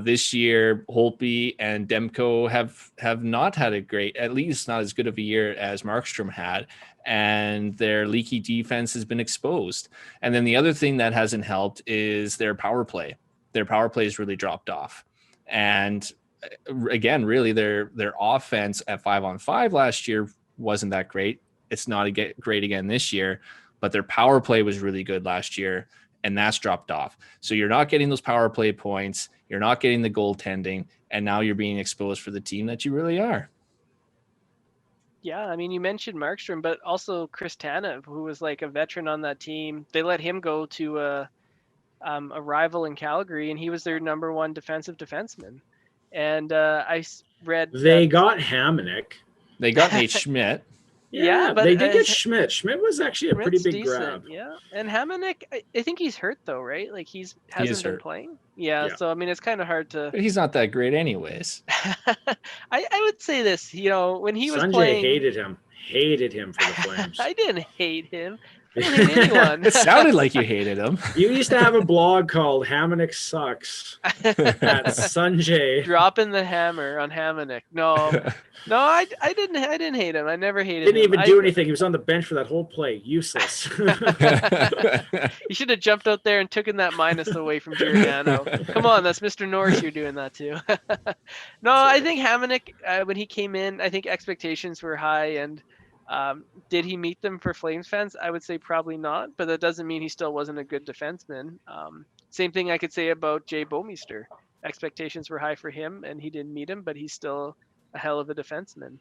This year, Holtby and Demko have not had a great, at least not as good of a year as Markstrom had, and their leaky defense has been exposed. And then the other thing that hasn't helped is their power play. Their power play has really dropped off. And again, really, their offense at 5-on-5 last year wasn't that great. It's not great again this year, but their power play was really good last year, and that's dropped off. So you're not getting those power play points. You're not getting the goaltending, and now you're being exposed for the team that you really are. Yeah, I mean, you mentioned Markstrom, but also Chris Tanev, who was like a veteran on that team. They let him go to a rival in Calgary, and he was their number one defensive defenseman. And I read they got Hamonic. They got Nate Schmidt. Yeah, but they did get Schmidt. Schmidt was actually a pretty big grab. Yeah, and Hamonic, I think he's hurt though, right? Like he hasn't been playing. Yeah, so I mean, it's kind of hard to. But he's not that great, anyways. I would say this, when he was Sanjay playing, hated him for the Flames. I didn't hate him. I don't hate anyone. It sounded like you hated him. You used to have a blog called Hamonic Sucks at Sanjay. Dropping the hammer on Hamonic. No, I didn't hate him. I never hated him. Didn't even do anything. He was on the bench for that whole play. Useless. You should have jumped out there and taken that minus away from Giordano. Come on, that's Mr. Norris. You're doing that too. No, I think Hamonic, when he came in, I think expectations were high, and did he meet them for Flames fans? I would say probably not, but that doesn't mean he still wasn't a good defenseman. Same thing I could say about Jay Bouwmeester. Expectations were high for him, and he didn't meet him, but he's still a hell of a defenseman.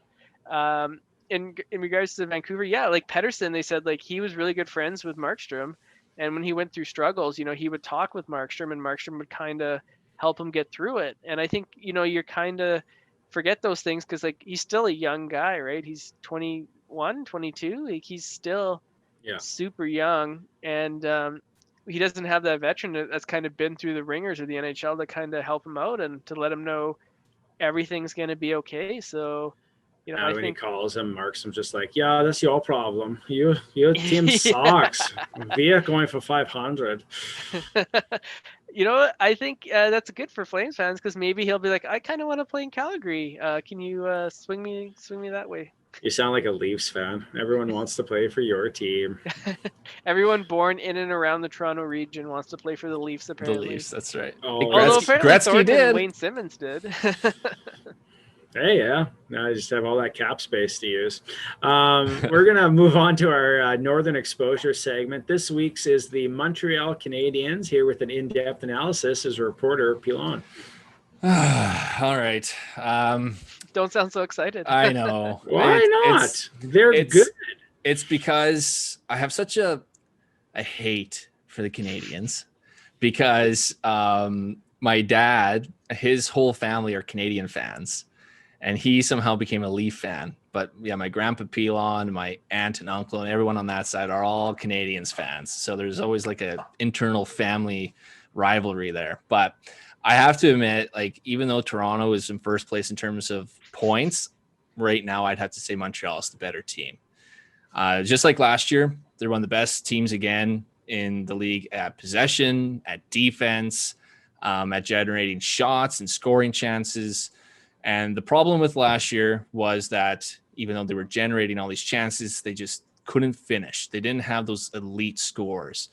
In regards to Vancouver, yeah, like Pettersson, they said like he was really good friends with Markstrom, and when he went through struggles, he would talk with Markstrom, and Markstrom would kind of help him get through it. And I think you're kind of forget those things because like he's still a young guy, right? He's 21, 22. Like he's still super young, and he doesn't have that veteran that's kind of been through the ringers of the NHL to kind of help him out and to let him know everything's going to be okay. So, I when think he calls him, Markstrom's just like, yeah, that's your problem. Your team sucks. Via going for 500. I think that's good for Flames fans because maybe he'll be like, I kind of want to play in Calgary. Can you swing me that way? You sound like a Leafs fan. Everyone wants to play for your team. Everyone born in and around the Toronto region wants to play for the Leafs, apparently. The Leafs, that's right. Although apparently Gretzky did. Wayne Simmonds did. Hey, yeah. Now I just have all that cap space to use. We're going to move on to our Northern Exposure segment. This week's is the Montreal Canadiens. Here with an in-depth analysis is reporter Pilon. All right. Don't sound so excited. I know. Why not? They're good. It's because I have such a hate for the Canadiens because my dad, his whole family are Canadian fans, and he somehow became a Leaf fan. But yeah, my grandpa Pilon, my aunt and uncle, and everyone on that side are all Canadiens fans. So there's always like an internal family rivalry there. But I have to admit, like, even though Toronto is in first place in terms of points, right now I'd have to say Montreal is the better team. Just like last year, they're one of the best teams again in the league at possession, at defense, at generating shots and scoring chances. And the problem with last year was that even though they were generating all these chances, they just couldn't finish. They didn't have those elite scores.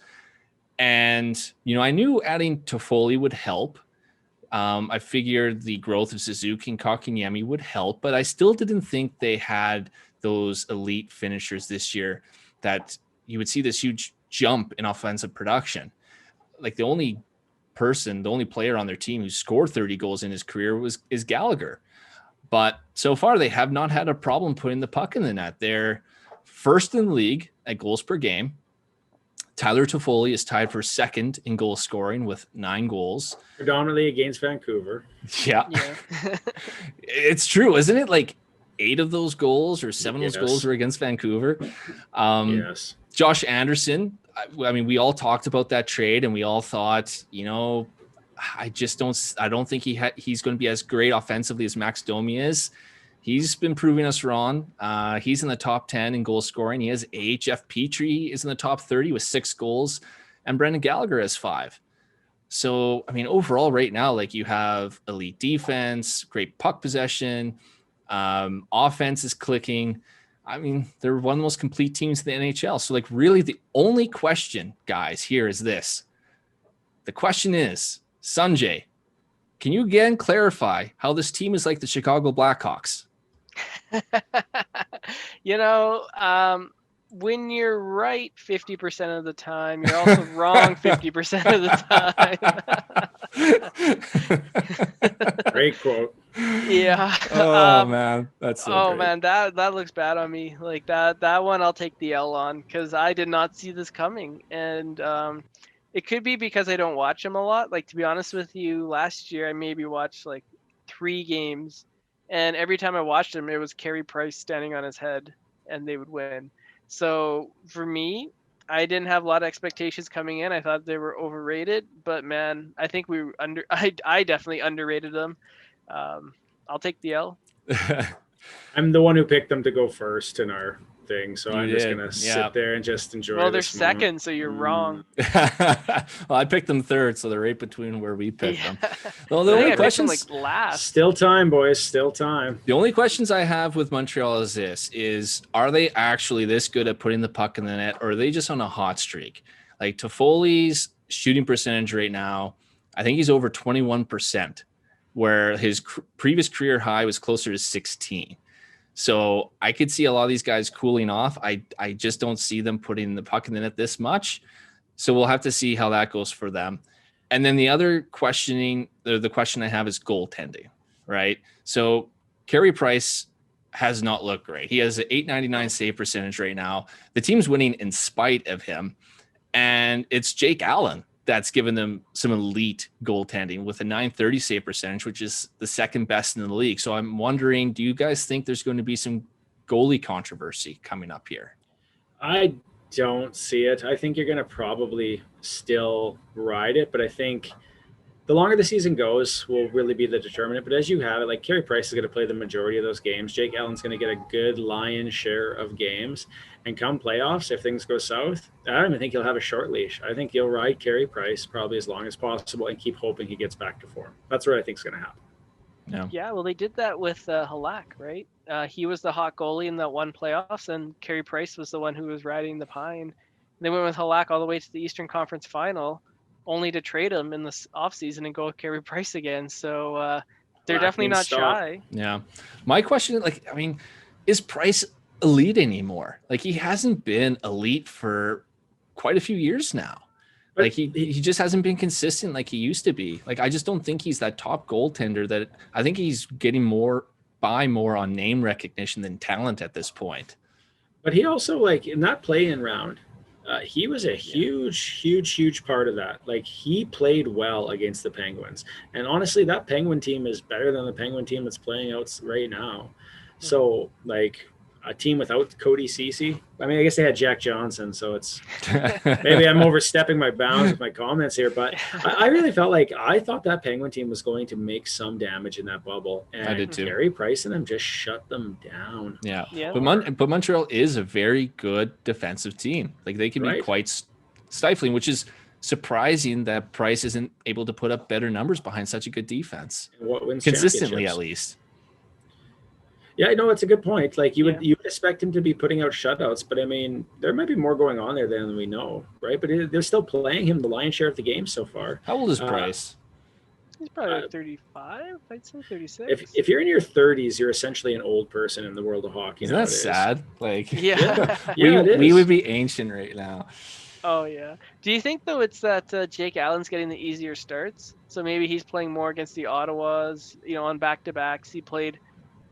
And, I knew adding Toffoli would help. I figured the growth of Suzuki and Kotkaniemi would help, but I still didn't think they had those elite finishers this year that you would see this huge jump in offensive production. Like the only player on their team who scored 30 goals in his career is Gallagher. But so far they have not had a problem putting the puck in the net. They're first in the league at goals per game. Tyler Toffoli is tied for second in goal scoring with 9 goals. Predominantly against Vancouver. Yeah. It's true, isn't it? Like 8 of those goals or 7 of those goals were against Vancouver. Yes. Josh Anderson, I mean, we all talked about that trade and we all thought, I don't think he's going to be as great offensively as Max Domi is. He's been proving us wrong. He's in the top 10 in goal scoring. He has 8. Jeff Petrie is in the top 30 with 6 goals, and Brendan Gallagher has 5. So, I mean, overall right now, like, you have elite defense, great puck possession, offense is clicking. I mean, they're one of the most complete teams in the NHL. So, like, really the only question, guys, here is this. The question is, Sanjay, can you again clarify how this team is like the Chicago Blackhawks? When you're right 50% of the time, you're also wrong 50% of the time. Great quote. Yeah. Oh man, that's so great. Man, that looks bad on me. Like that one I'll take the L on, because I did not see this coming. And it could be because I don't watch them a lot. Like, to be honest with you, last year I maybe watched like 3 games, and every time I watched them, it was Carey Price standing on his head and they would win. So for me, I didn't have a lot of expectations coming in. I thought they were overrated, but man, I think I definitely underrated them. I'll take the L. I'm the one who picked them to go first in our thing, so I'm just gonna sit sit there and just enjoy. Well, they're second, so you're wrong. Well, I picked them third, so they're right between where we picked them. Well, the only questions, like, last. Still time, boys. Still time. The only questions I have with Montreal is this: are they actually this good at putting the puck in the net, or are they just on a hot streak? Like, Toffoli's shooting percentage right now, I think he's over 21%, where his previous career high was closer to 16. So I could see a lot of these guys cooling off. I just don't see them putting the puck in the net this much. So we'll have to see how that goes for them. And then the other questioning, the question I have is goaltending, right? So Carey Price has not looked great. He has an .899 save percentage right now. The team's winning in spite of him. And it's Jake Allen that's given them some elite goaltending with a .930 save percentage, which is the second best in the league. So I'm wondering, do you guys think there's going to be some goalie controversy coming up here? I don't see it. I think you're going to probably still ride it, but I think the longer the season goes will really be the determinant. But as you have it, like, Carey Price is going to play the majority of those games. Jake Allen's going to get a good lion's share of games. And come playoffs, if things go south, I don't even think he'll have a short leash. I think he'll ride Carey Price probably as long as possible and keep hoping he gets back to form. That's what I think is going to happen. Yeah, well, they did that with Halak, right? He was the hot goalie in that one playoffs, and Carey Price was the one who was riding the pine. They went with Halak all the way to the Eastern Conference Final, only to trade him in the offseason and go with Carey Price again. So they're definitely not shy. Yeah. My question, is Price elite anymore? Like, he hasn't been elite for quite a few years now. Like, he just hasn't been consistent like he used to be. Like, I just don't think he's that top goaltender that I think he's getting more on name recognition than talent at this point. But he also, like, in that play-in round, he was a huge part of that. Like, he played well against the Penguins. And honestly, that Penguin team is better than the Penguin team that's playing out right now. So, like, a team without Cody Ceci. I mean, I guess they had Jack Johnson, so it's maybe I'm overstepping my bounds with my comments here, but I really felt like I thought that Penguin team was going to make some damage in that bubble, and I did too. Carey Price and them just shut them down. Yeah. But Montreal is a very good defensive team. Like, they can be quite stifling, which is surprising that Price isn't able to put up better numbers behind such a good defense. What wins consistently, at least. Yeah, no, it's a good point. Like, you would expect him to be putting out shutouts, but I mean, there might be more going on there than we know, right? But they're still playing him the lion's share of the game so far. How old is Price? He's probably like 35. I'd say 36. If you're in your 30s, you're essentially an old person in the world of hockey. Isn't that sad? Like, we would be ancient right now. Oh yeah. Do you think though it's that Jake Allen's getting the easier starts? So maybe he's playing more against the Ottawas, on back-to-backs. He played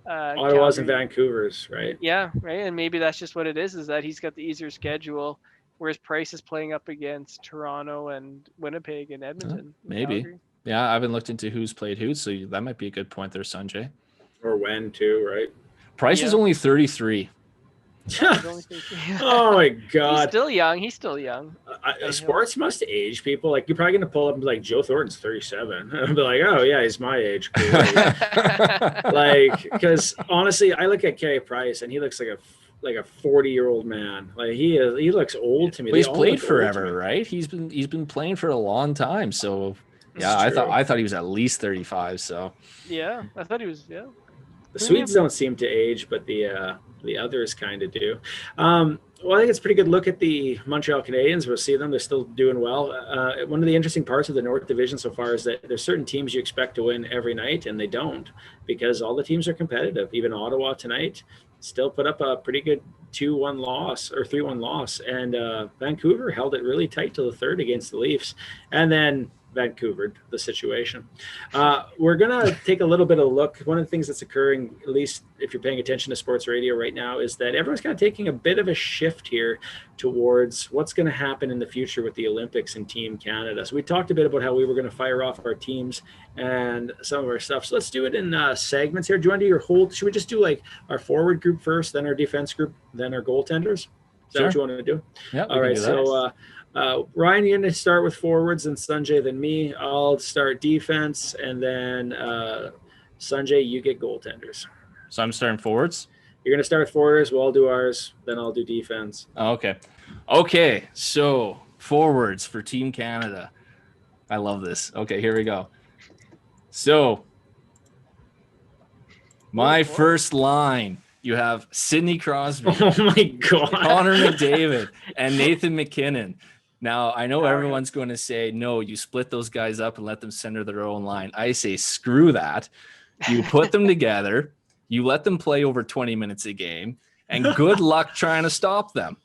Ottawa's and Vancouver's, right? Yeah, right. And maybe that's just what it is that he's got the easier schedule, whereas Price is playing up against Toronto and Winnipeg and Edmonton. Maybe. Calgary. Yeah, I haven't looked into who's played who, so that might be a good point there, Sanjay. Or when too, right? Price is only 33. Oh my God. He's still young. He's still young. Sports must age people. Like, you're probably going to pull up and be like, Joe Thornton's 37. I'll be like, oh yeah, he's my age. Cool. Like, because honestly, I look at Carey Price and he looks like a 40-year-old man. Like, he looks old to me. But he's played forever, right? He's been playing for a long time. So yeah, I thought he was at least 35. So yeah, I thought he was. Yeah. The Swedes don't seem to age, but the others kind of do. Well, I think it's a pretty good look at the Montreal Canadiens. We'll see them. They're still doing well. One of the interesting parts of the North Division so far is that there's certain teams you expect to win every night, and they don't, because all the teams are competitive. Even Ottawa tonight still put up a pretty good 2-1 loss or 3-1 loss. And Vancouver held it really tight till the third against the Leafs. And then Vancouver, the situation. We're going to take a little bit of a look. One of the things that's occurring, at least if you're paying attention to sports radio right now, is that everyone's kind of taking a bit of a shift here towards what's going to happen in the future with the Olympics and Team Canada. So we talked a bit about how we were going to fire off our teams and some of our stuff. So let's do it in segments here. Do you want to do your whole, should we just do like our forward group first, then our defense group, then our goaltenders? Is that what you want to do? Yeah. All right. So, Ryan, you're going to start with forwards, and Sanjay, then me. I'll start defense, and then Sanjay, you get goaltenders. So I'm starting forwards? You're going to start with forwards. We'll all do ours. Then I'll do defense. Oh, okay. Okay. So forwards for Team Canada. I love this. Okay, here we go. So my first line, you have Sidney Crosby. Oh, my God. Connor McDavid and Nathan McKinnon. Now, I know everyone's going to say, no, you split those guys up and let them center their own line. I say, screw that. You put them together. You let them play over 20 minutes a game. And good luck trying to stop them.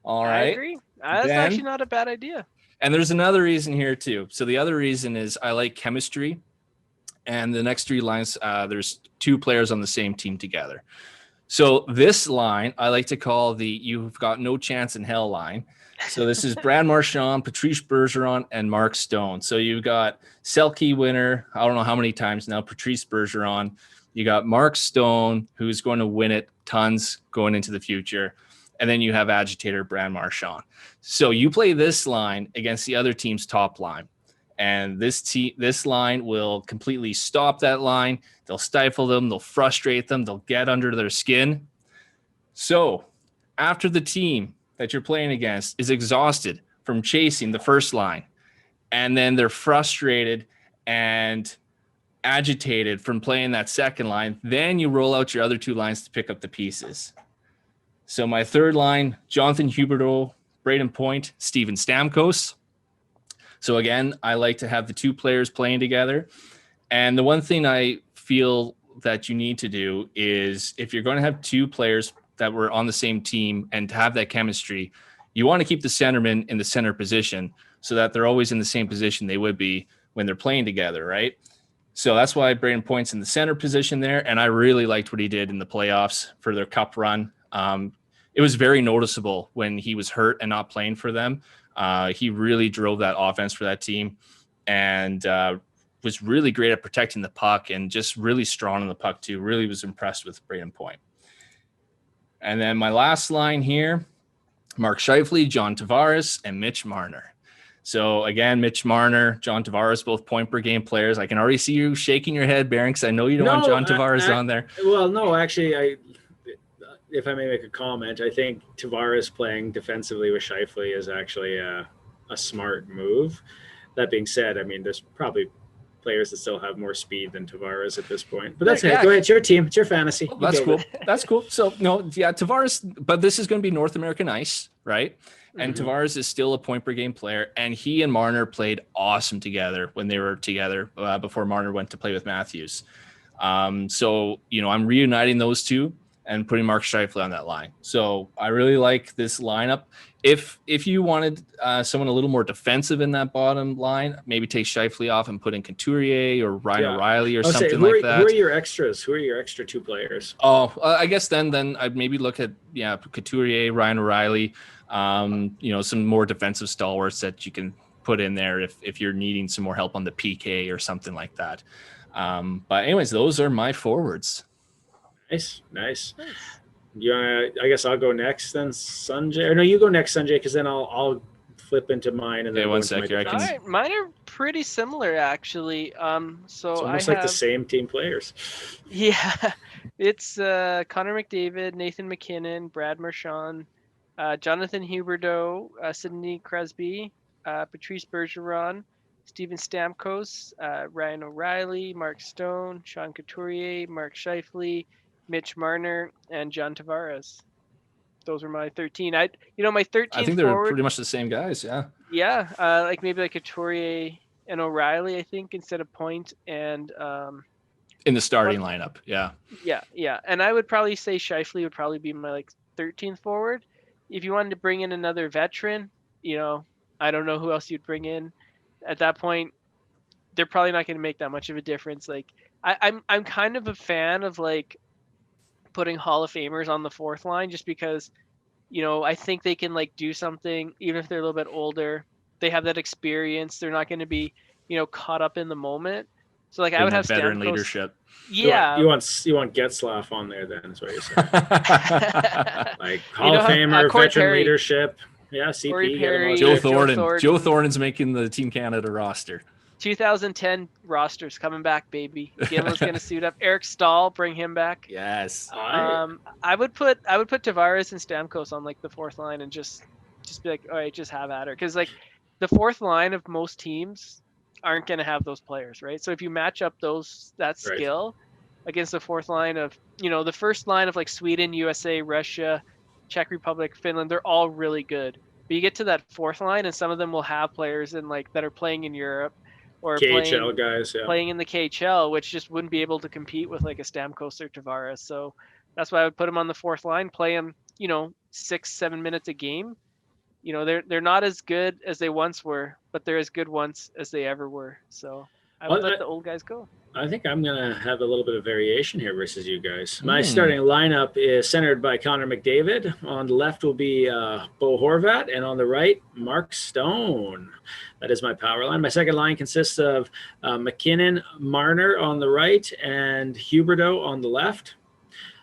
All right? I agree. That's actually not a bad idea. And there's another reason here, too. So the other reason is I like chemistry. And the next three lines, there's two players on the same team together. So this line, I like to call the you've got no chance in hell line. So this is Brad Marchand, Patrice Bergeron, and Mark Stone. So you've got Selke winner, I don't know how many times now, Patrice Bergeron. You got Mark Stone, who's going to win it tons going into the future. And then you have agitator Brad Marchand. So you play this line against the other team's top line. And this line will completely stop that line. They'll stifle them. They'll frustrate them. They'll get under their skin. So after the team that you're playing against is exhausted from chasing the first line, and then they're frustrated and agitated from playing that second line, then you roll out your other two lines to pick up the pieces. So my third line, Jonathan Huberdeau, Braden Point, Steven Stamkos. So again, I like to have the two players playing together. And the one thing I feel that you need to do is if you're going to have two players that were on the same team and to have that chemistry, you want to keep the centerman in the center position so that they're always in the same position they would be when they're playing together, right? So that's why Braden Point's in the center position there. And I really liked what he did in the playoffs for their cup run. It was very noticeable when he was hurt and not playing for them. He really drove that offense for that team and was really great at protecting the puck and just really strong on the puck too. Really was impressed with Braden Point. And then my last line here, Mark Scheifele, John Tavares, and Mitch Marner. So again, Mitch Marner, John Tavares, both point per game players. I can already see you shaking your head, Barron, because I know you don't want John Tavares on there. Well, no, actually, if I may make a comment, I think Tavares playing defensively with Scheifele is actually a smart move. That being said, I mean, there's probably players that still have more speed than Tavares at this point. But that's okay. Go ahead. It's your team. It's your fantasy. That's cool. That's cool. So, no, yeah, Tavares, but this is going to be North American ice, right? And Tavares is still a point per game player. And he and Marner played awesome together when they were together before Marner went to play with Matthews. So, you know, I'm reuniting those two and putting Mark Scheifele on that line. So I really like this lineup. If you wanted someone a little more defensive in that bottom line, maybe take Scheifele off and put in Couturier or Ryan O'Reilly or something like that. Who are your extras? Who are your extra two players? Oh, I guess then I'd maybe look at Couturier, Ryan O'Reilly, some more defensive stalwarts that you can put in there if you're needing some more help on the PK or something like that. But anyways, those are my forwards. Nice. Nice. You wanna, I guess I'll go next then, Sanjay. Or no, you go next, Sanjay, because then I'll flip into mine and then Okay, go one into my sec here. defense. All right, mine are pretty similar actually. So It's I almost have like the same team players. yeah, it's Connor McDavid, Nathan McKinnon, Brad Marchand, Jonathan Huberdeau, Sidney Crosby, Patrice Bergeron, Steven Stamkos, Ryan O'Reilly, Mark Stone, Sean Couturier, Mark Scheifele, Mitch Marner, and John Tavares. Those were my 13. My 13th I think they're forward. pretty much the same guys. Yeah. Yeah, like maybe like Couturier and O'Reilly, I think, instead of Point and In the starting lineup. Yeah. Yeah. And I would probably say Scheifele would probably be my like 13th forward. If you wanted to bring in another veteran, I don't know who else you'd bring in. At that point, they're probably not going to make that much of a difference. Like I'm kind of a fan of like putting Hall of Famers on the fourth line just because, I think they can like do something even if they're a little bit older. They have that experience. They're not going to be, caught up in the moment. So like I would have veteran Stamkos. leadership. Yeah. You want Getzlaff on there then, is what you're saying. Like Hall of Famer, Corey veteran Perry. leadership. Yeah, CP. Corey get him Perry, on Joe there. Thornton. Joe Thornton's making the Team Canada roster. 2010 rosters coming back, baby. Gillen's gonna suit up. Eric Stahl, bring him back. Yes. I would put Tavares and Stamkos on like the fourth line and just be like, all right, just have at her, because like the fourth line of most teams aren't gonna have those players, right? So if you match up that skill against the fourth line of, the first line of like Sweden, USA, Russia, Czech Republic, Finland, they're all really good. But you get to that fourth line and some of them will have players in like that are playing in Europe or KHL guys, playing in the KHL, which just wouldn't be able to compete with like a Stamkos or Tavares. So that's why I would put him on the fourth line, play him, 6-7 minutes a game. They're not as good as they once were, but they're as good once as they ever were. So I would let the old guys go. I think I'm going to have a little bit of variation here versus you guys. My starting lineup is centered by Connor McDavid. On the left will be Bo Horvat, and on the right, Mark Stone. That is my power line. My second line consists of McKinnon, Marner on the right, and Huberdeau on the left.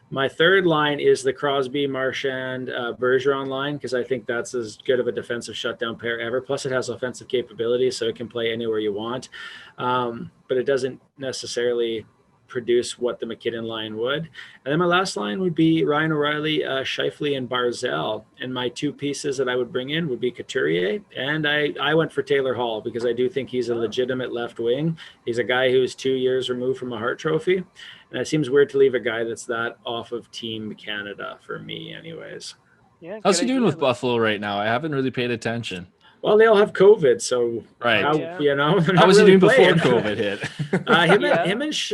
My third line is the Crosby, Marchand, Bergeron line, because I think that's as good of a defensive shutdown pair ever. Plus, it has offensive capability, so it can play anywhere you want. But it doesn't necessarily produce what the McKinnon line would. And then my last line would be Ryan O'Reilly, Scheifele, and Barzell. And my two pieces that I would bring in would be Couturier. And I went for Taylor Hall because I do think he's a legitimate left wing. He's a guy who's 2 years removed from a Hart Trophy. And it seems weird to leave a guy that's that off of Team Canada for me anyways. Yeah. How's he doing with Buffalo right now? I haven't really paid attention. Well, they all have COVID, so right. How was really he doing playing before COVID hit?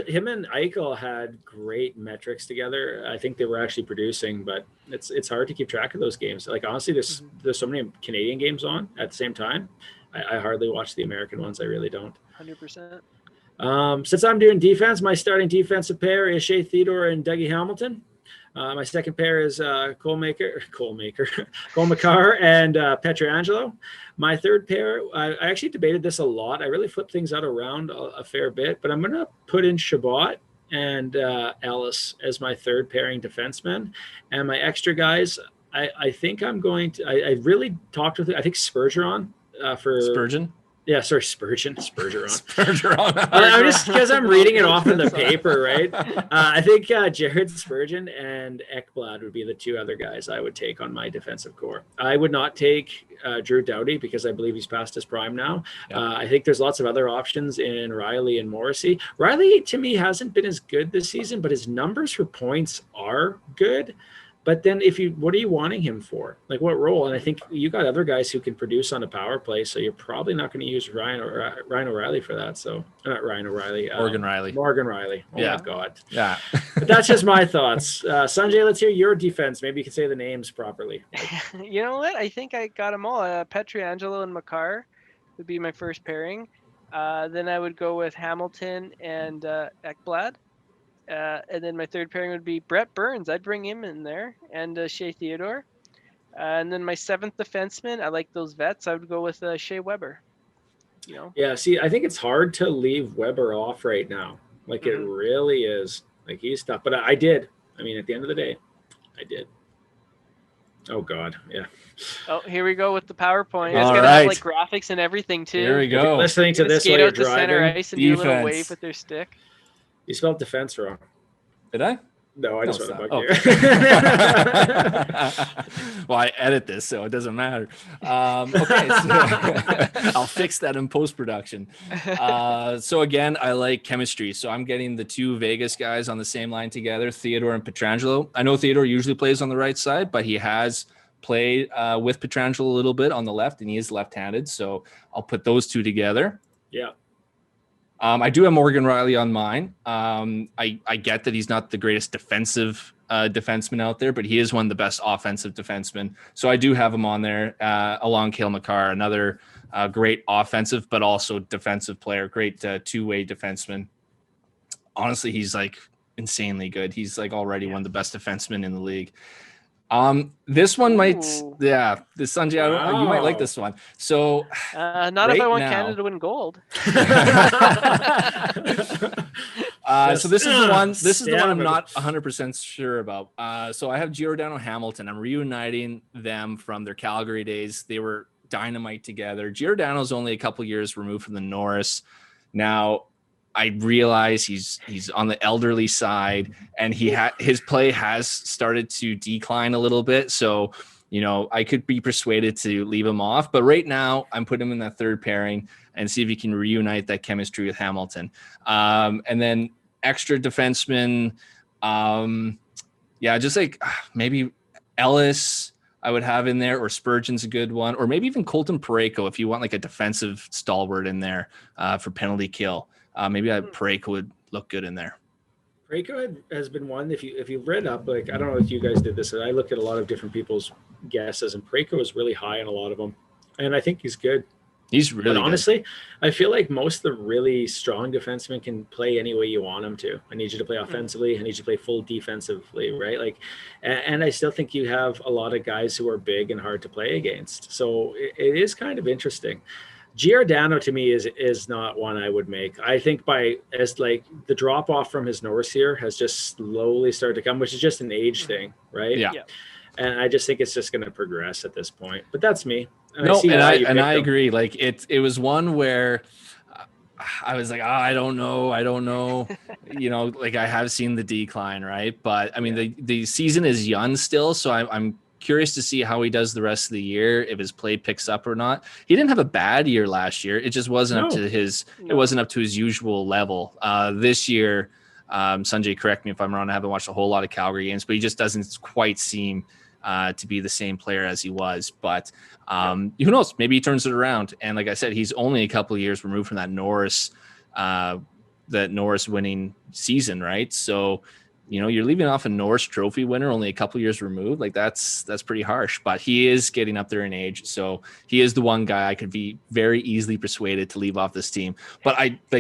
Him and Eichel had great metrics together. I think they were actually producing, but it's hard to keep track of those games. Like honestly, there's so many Canadian games on at the same time. I hardly watch the American ones. I really don't. 100%. Since I'm doing defense, my starting defensive pair is Shea Theodore and Dougie Hamilton. My second pair is Cole Makar and Pietrangelo. My third pair, I actually debated this a lot. I really flipped things out around a fair bit, but I'm going to put in Chabot and Ellis as my third pairing defenseman. And my extra guys, I think I'm going to, I really talked with, I think Spurgeon for Spurgeon. Yeah, sorry, Spurgeon. Spurgeon. I'm just because I'm reading it off in the paper, right? I think Jared Spurgeon and Ekblad would be the two other guys I would take on my defensive core. I would not take Drew Doughty because I believe he's past his prime now. Yep. I think there's lots of other options in Riley and Morrissey. Riley, to me, hasn't been as good this season, but his numbers for points are good. But then what are you wanting him for? Like what role? And I think you got other guys who can produce on a power play, so you're probably not going to use Ryan O'Reilly for that. So not Ryan O'Reilly. Morgan Riley. Oh my God. Yeah. But that's just my thoughts. Sanjay, let's hear your defense. Maybe you can say the names properly. You know what? I think I got them all. Pietrangelo and Makar would be my first pairing. Then I would go with Hamilton and Ekblad. And then my third pairing would be Brett Burns. I'd bring him in there, and Shea Theodore. And then my seventh defenseman, I like those vets. I would go with Shea Weber. Yeah, see, I think it's hard to leave Weber off right now. Like it really is. Like he's tough. But I did. I mean, at the end of the day, I did. Oh God, yeah. Oh, here we go with the PowerPoint. It's All gonna have right. like graphics and everything too. Here we If you're go. listening to Gonna this while skate you're out to center driving, ice and do a little Defense. wave with their stick. you spelled defense wrong. Did I? No, I just No, want it's to not. bug you. Well, I edit this, so it doesn't matter. Okay, so I'll fix that in post-production. So again, I like chemistry. So I'm getting the two Vegas guys on the same line together, Theodore and Pietrangelo. I know Theodore usually plays on the right side, but he has played with Pietrangelo a little bit on the left, and he is left-handed. So I'll put those two together. Yeah. I do have Morgan Riley on mine. I get that he's not the greatest defensive defenseman out there, but he is one of the best offensive defensemen. So I do have him on there along Cale Makar, another great offensive, but also defensive player, great two-way defenseman. Honestly, he's like insanely good. He's like already one of the best defensemen in the league. This one might, this Sanjay, you might like this one. So, not right if I want now, Canada to win gold. So this is the one. This is the one I'm not 100% sure about. So I have Giordano Hamilton. I'm reuniting them from their Calgary days. They were dynamite together. Giordano's only a couple years removed from the Norris. Now, I realize he's on the elderly side, and his play has started to decline a little bit. So, I could be persuaded to leave him off. But right now, I'm putting him in that third pairing and see if he can reunite that chemistry with Hamilton. And then extra defenseman, just like maybe Ellis I would have in there, or Spurgeon's a good one, or maybe even Colton Parayko if you want like a defensive stalwart in there for penalty kill. Maybe Parayko would look good in there. Parayko has been one. If you've read up, like, I don't know if you guys did this. I looked at a lot of different people's guesses, and Parayko is really high on a lot of them, and I think he's good. He's really good. Honestly, I feel like most of the really strong defensemen can play any way you want them to. I need you to play offensively. I need you to play full defensively, right? Like, and I still think you have a lot of guys who are big and hard to play against. So it is kind of interesting. Giordano to me is not one I would make. I think as the drop off from his Norris here has just slowly started to come, which is just an age thing, right? Yeah. And I just think it's just going to progress at this point. But that's me. And I agree. Like it was one where I was like, I don't know. Like I have seen the decline, right? But I mean, the season is young still, so I'm curious to see how he does the rest of the year, if his play picks up or not. He didn't have a bad year last year. It just wasn't up to his usual level. This year, Sanjay, correct me if I'm wrong, I haven't watched a whole lot of Calgary games, but he just doesn't quite seem to be the same player as he was. But who knows? Maybe he turns it around. And like I said, he's only a couple of years removed from that Norris winning season, right? So you're leaving off a Norris Trophy winner only a couple years removed. Like that's pretty harsh, but he is getting up there in age. So he is the one guy I could be very easily persuaded to leave off this team. But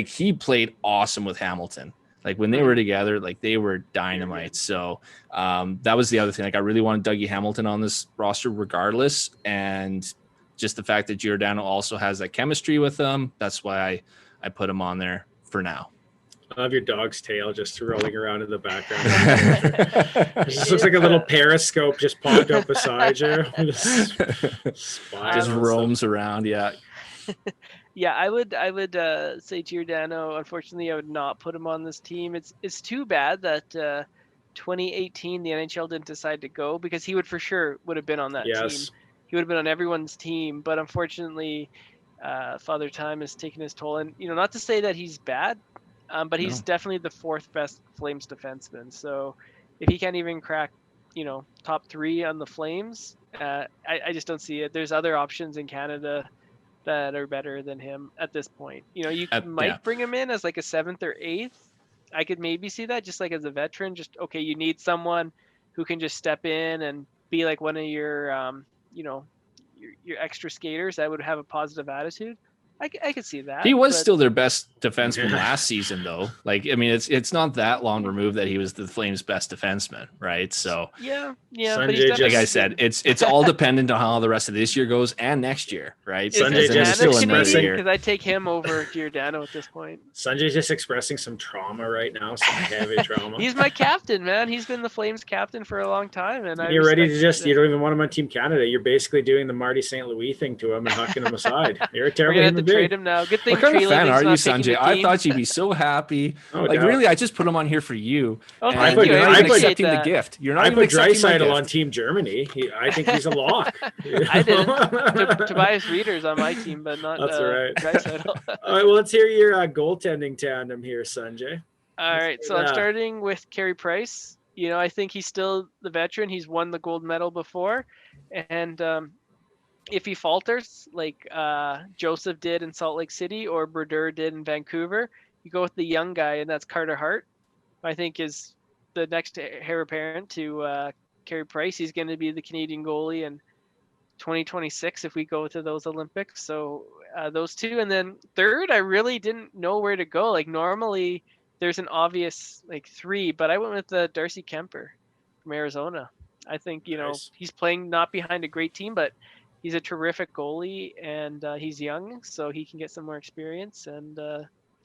he played awesome with Hamilton. Like when they were together, like they were dynamite. So that was the other thing. Like I really wanted Dougie Hamilton on this roster regardless. And just the fact that Giordano also has that chemistry with them, that's why I put him on there for now. I love your dog's tail just rolling around in the background. It just looks like a little periscope just popped up beside you. Just roams around, yeah. Yeah, I would say Giordano. Unfortunately, I would not put him on this team. It's too bad that 2018 the NHL didn't decide to go, because he would have been on that team. He would have been on everyone's team, but unfortunately, Father Time has taken his toll. And not to say that he's bad. But he's definitely the fourth best Flames defenseman. So if he can't even crack, top 3 on the Flames, I just don't see it. There's other options in Canada that are better than him at this point. You might bring him in as like a 7th or 8th. I could maybe see that, just like as a veteran. Just okay, you need someone who can just step in and be like one of your, your extra skaters that would have a positive attitude. I could see that. He was still their best defenseman last season, though. Like, I mean, it's not that long removed that he was the Flames' best defenseman, right? So yeah. Sanjay But he's like I said, it's all dependent on how the rest of this year goes and next year, right? Is Sanjay just Canada still Canadian? year. Because I take him over Giordano at this point. Sanjay's just expressing some trauma right now, some heavy trauma. He's my captain, man. He's been the Flames captain for a long time, and you're ready to you don't even want him on Team Canada. You're basically doing the Marty St. Louis thing to him and hucking him aside. You're a terrible We're gonna human have to being. trade him now. Good thing What kind of Tree fan Living's are you, not picking Sanjay? the I team. thought you'd be so happy. No like doubt. really, I just put him on here for you. Oh, and thank you. You're not I even appreciate accepting that. the gift. You're not I even put accepting my Draisaitl on gift. Team Germany. I think he's a lock. I didn't. Tobias Reeder's on my team, but not That's all right. Draisaitl. All right, well, let's hear your goaltending tandem here, Sanjay. All right, so I'm starting with Carey Price. You know, I think he's still the veteran. He's won the gold medal before, and if he falters, like Joseph did in Salt Lake City or Brodeur did in Vancouver, you go with the young guy, and that's Carter Hart. I think is the next heir apparent to Carey Price. He's going to be the Canadian goalie in 2026 if we go to those Olympics. So those two, and then third, I really didn't know where to go. Like normally there's an obvious like three, but I went with Darcy Kemper from Arizona. I think he's playing not behind a great team, but he's a terrific goalie, and he's young, so he can get some more experience and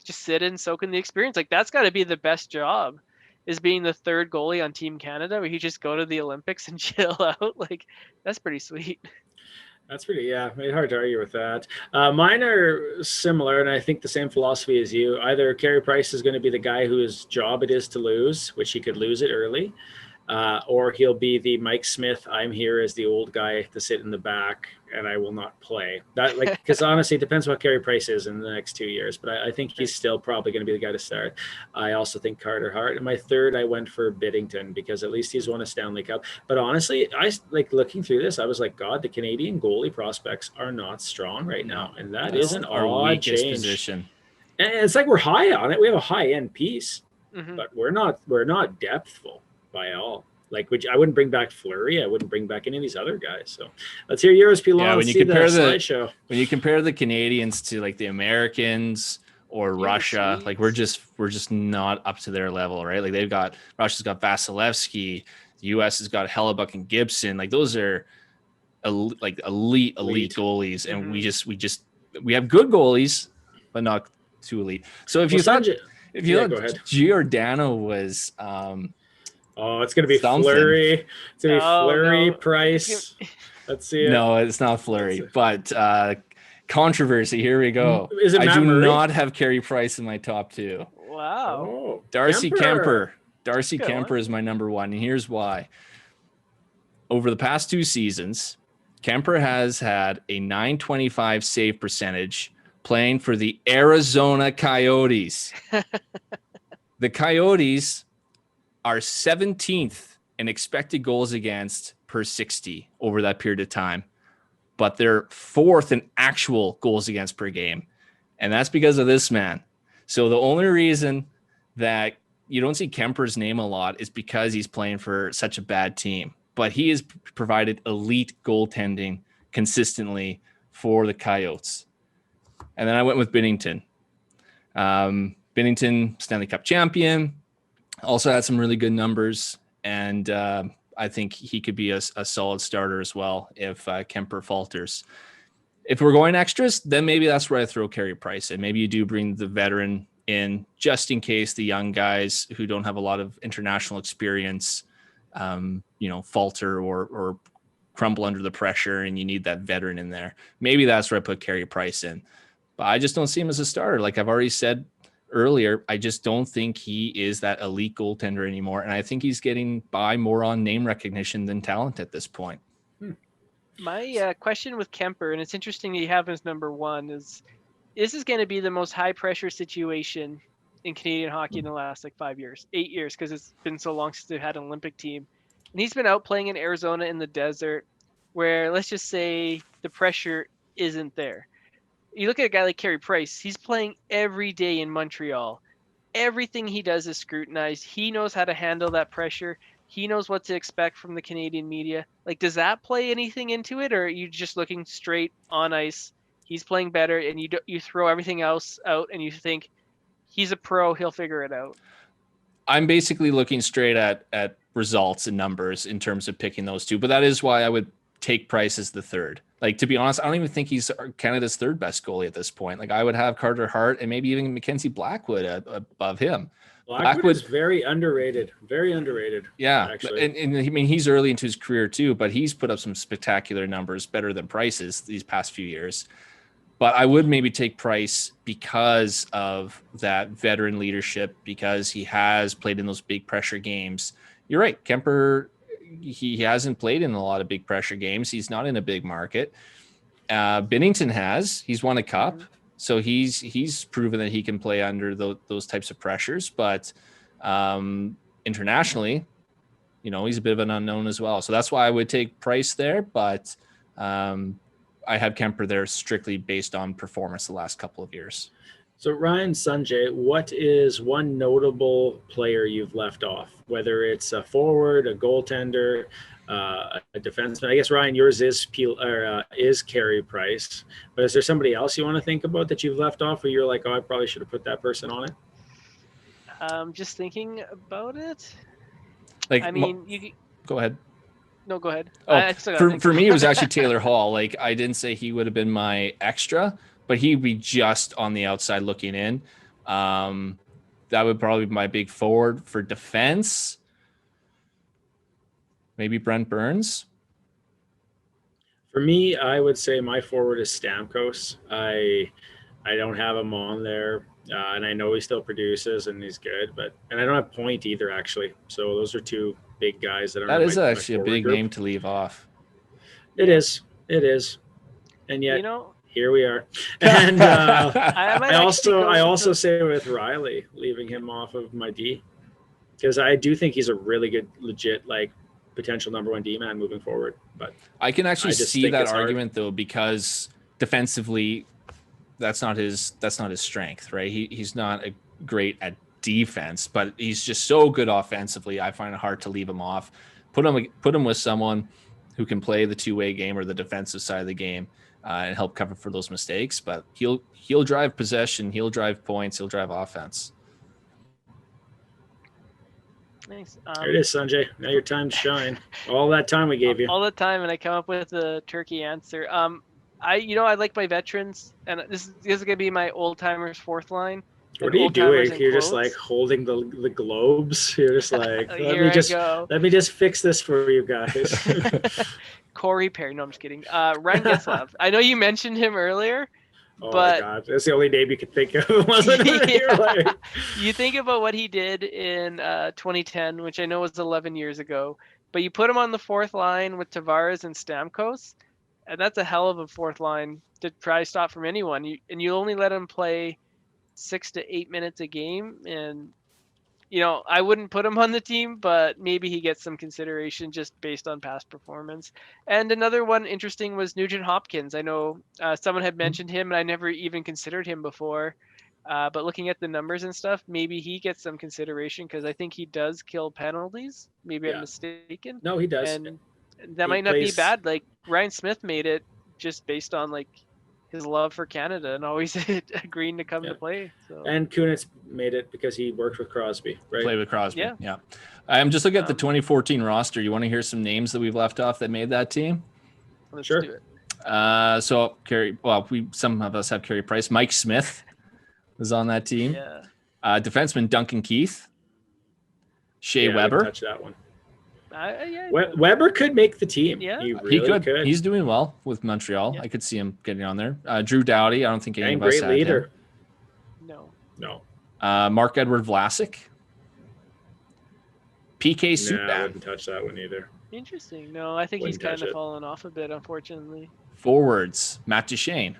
just sit and soak in the experience. Like that's got to be the best job, is being the third goalie on Team Canada, where you just go to the Olympics and chill out. Like that's pretty sweet. That's pretty, it's hard to argue with that. Mine are similar, and I think the same philosophy as you. Either Carey Price is going to be the guy whose job it is to lose, which he could lose it early, or he'll be the Mike Smith, I'm here as the old guy to sit in the back, and I will not play. That, like, because honestly, it depends what Carey Price is in the next 2 years, but I think he's still probably going to be the guy to start. I also think Carter Hart. And my third, I went for Biddington, because at least he's won a Stanley Cup. But honestly, I like looking through this, I was like, God, the Canadian goalie prospects are not strong right now, and that is an odd change. Position. And it's like we're high on it. We have a high end piece, but we're not depthful by all. Like, I wouldn't bring back Fleury. I wouldn't bring back any of these other guys. So let's hear yours, Pilon. Yeah, when you compare the Canadians to like the Americans or Russia, like we're just not up to their level, right? Like Russia's got Vasilevsky, the US has got Hellebuck and Gibson. Like those are elite goalies, and we have good goalies, but not too elite. So if you thought Giordano was it's going to be something. Fleury. It's going to be Fleury, Price. Let's see it. No, it's not Fleury. But controversy, here we go. Is it Matt Murray? Not have Carey Price in my top two. Wow. Oh, Darcy Kemper. Darcy Kemper is my number one, and here's why. Over the past 2 seasons, Kemper has had a .925 save percentage playing for the Arizona Coyotes. The Coyotes are 17th in expected goals against per 60 over that period of time, but they're 4th in actual goals against per game. And that's because of this man. So the only reason that you don't see Kemper's name a lot is because he's playing for such a bad team, but he has provided elite goaltending consistently for the Coyotes. And then I went with Binnington. Binnington, Stanley Cup champion, also had some really good numbers, and I think he could be a solid starter as well if Kemper falters. If we're going extras, then maybe that's where I throw Carey Price in. Maybe you do bring the veteran in just in case the young guys who don't have a lot of international experience, falter or crumble under the pressure, and you need that veteran in there. Maybe that's where I put Carey Price in. But I just don't see him as a starter. Like I've already said earlier, I just don't think he is that elite goaltender anymore. And I think he's getting by more on name recognition than talent at this point. My question with Kemper, and it's interesting that you have him as number one, is this is going to be the most high pressure situation in Canadian hockey in the last 8 years, because it's been so long since they've had an Olympic team. And he's been out playing in Arizona in the desert, where let's just say the pressure isn't there. You look at a guy like Carey Price, he's playing every day in Montreal. Everything he does is scrutinized. He knows how to handle that pressure. He knows what to expect from the Canadian media. Like, does that play anything into it, or are you just looking straight on ice? he's playing better, and you throw everything else out, and you think he's a pro, he'll figure it out. I'm basically looking straight at results and numbers in terms of picking those two, but that is why I would take Price as the third. Like, to be honest, I don't even think he's Canada's third best goalie at this point. Like, I would have Carter Hart and maybe even Mackenzie Blackwood above him. Blackwood is very underrated. Very underrated. Yeah. Actually. And I mean, he's early into his career too, but he's put up some spectacular numbers, better than Price's these past few years. But I would maybe take Price because of that veteran leadership, because he has played in those big pressure games. You're right. Kemper, he hasn't played in a lot of big pressure games. He's not in a big market. Binnington has. He's won a cup. So he's proven that he can play under those types of pressures. But internationally, he's a bit of an unknown as well. So that's why I would take Price there. But I have Kemper there strictly based on performance the last couple of years. So Ryan, Sanjay, what is one notable player you've left off? Whether it's a forward, a goaltender, a defenseman. I guess Ryan, yours is Carey Price. But is there somebody else you want to think about that you've left off, where you're like, oh, I probably should have put that person on it? Just thinking about it. Like, I mean, go ahead. No, go ahead. Oh, for me, it was actually Taylor Hall. Like, I didn't say he would have been my extra, but he'd be just on the outside looking in. That would probably be my big forward. For defense, maybe Brent Burns. For me, I would say my forward is Stamkos. I don't have him on there, and I know he still produces and he's good, and I don't have Point either, actually. So those are two big guys that are. That is actually a big name to leave off. It is, and yet here we are. And I also say with Riley, leaving him off of my D, because I do think he's a really good, legit, like, potential number one D man moving forward. But I can actually see that argument though, because defensively, that's not his strength, right? He's not a great at defense, but he's just so good offensively. I find it hard to leave him off. Put him with someone who can play the two-way game or the defensive side of the game and help cover for those mistakes. But he'll drive possession, he'll drive points, he'll drive offense. Nice. There it is, Sanjay. Now your time to shine. All that time we gave you. All the time, and I come up with a turkey answer. I like my veterans, and this is gonna be my old timers fourth line. What are you doing? You're just like holding the globes. You're just like, let me just fix this for you guys. Corey Perry. No, I'm just kidding. Ryan Getzlaf. I know you mentioned him earlier. Oh but, my God, that's the only name you could think of, wasn't it? You think about what he did in 2010, which I know was 11 years ago, but you put him on the fourth line with Tavares and Stamkos, and that's a hell of a fourth line to try to stop from anyone. You only let him play 6 to 8 minutes a game, and I wouldn't put him on the team, but maybe he gets some consideration just based on past performance. And another one interesting was Nugent Hopkins. I know someone had mentioned him, and I never even considered him before. But looking at the numbers and stuff, maybe he gets some consideration because I think he does kill penalties. Maybe I'm mistaken. No, he does. And that might not be bad. Like Ryan Smith made it just based on like his love for Canada and always agreeing to come to play. So. And Kunitz made it because he worked with Crosby, right? Played with Crosby, yeah. I'm just looking at the 2014 roster. You want to hear some names that we've left off that made that team? Let's do it. So some of us have Carey Price. Mike Smith was on that team. Yeah. Defenseman Duncan Keith. Shea Weber. Touch that one. Yeah. Weber could make the team. Yeah, he really could. He's doing well with Montreal. Yeah. I could see him getting on there. Drew Doughty. I don't think any of us had leader. Him. No. Mark Edward Vlasic. PK Subban. I wouldn't touch that one either. Interesting. No, I think he's kind of fallen off a bit, unfortunately. Forwards. Matt Duchene.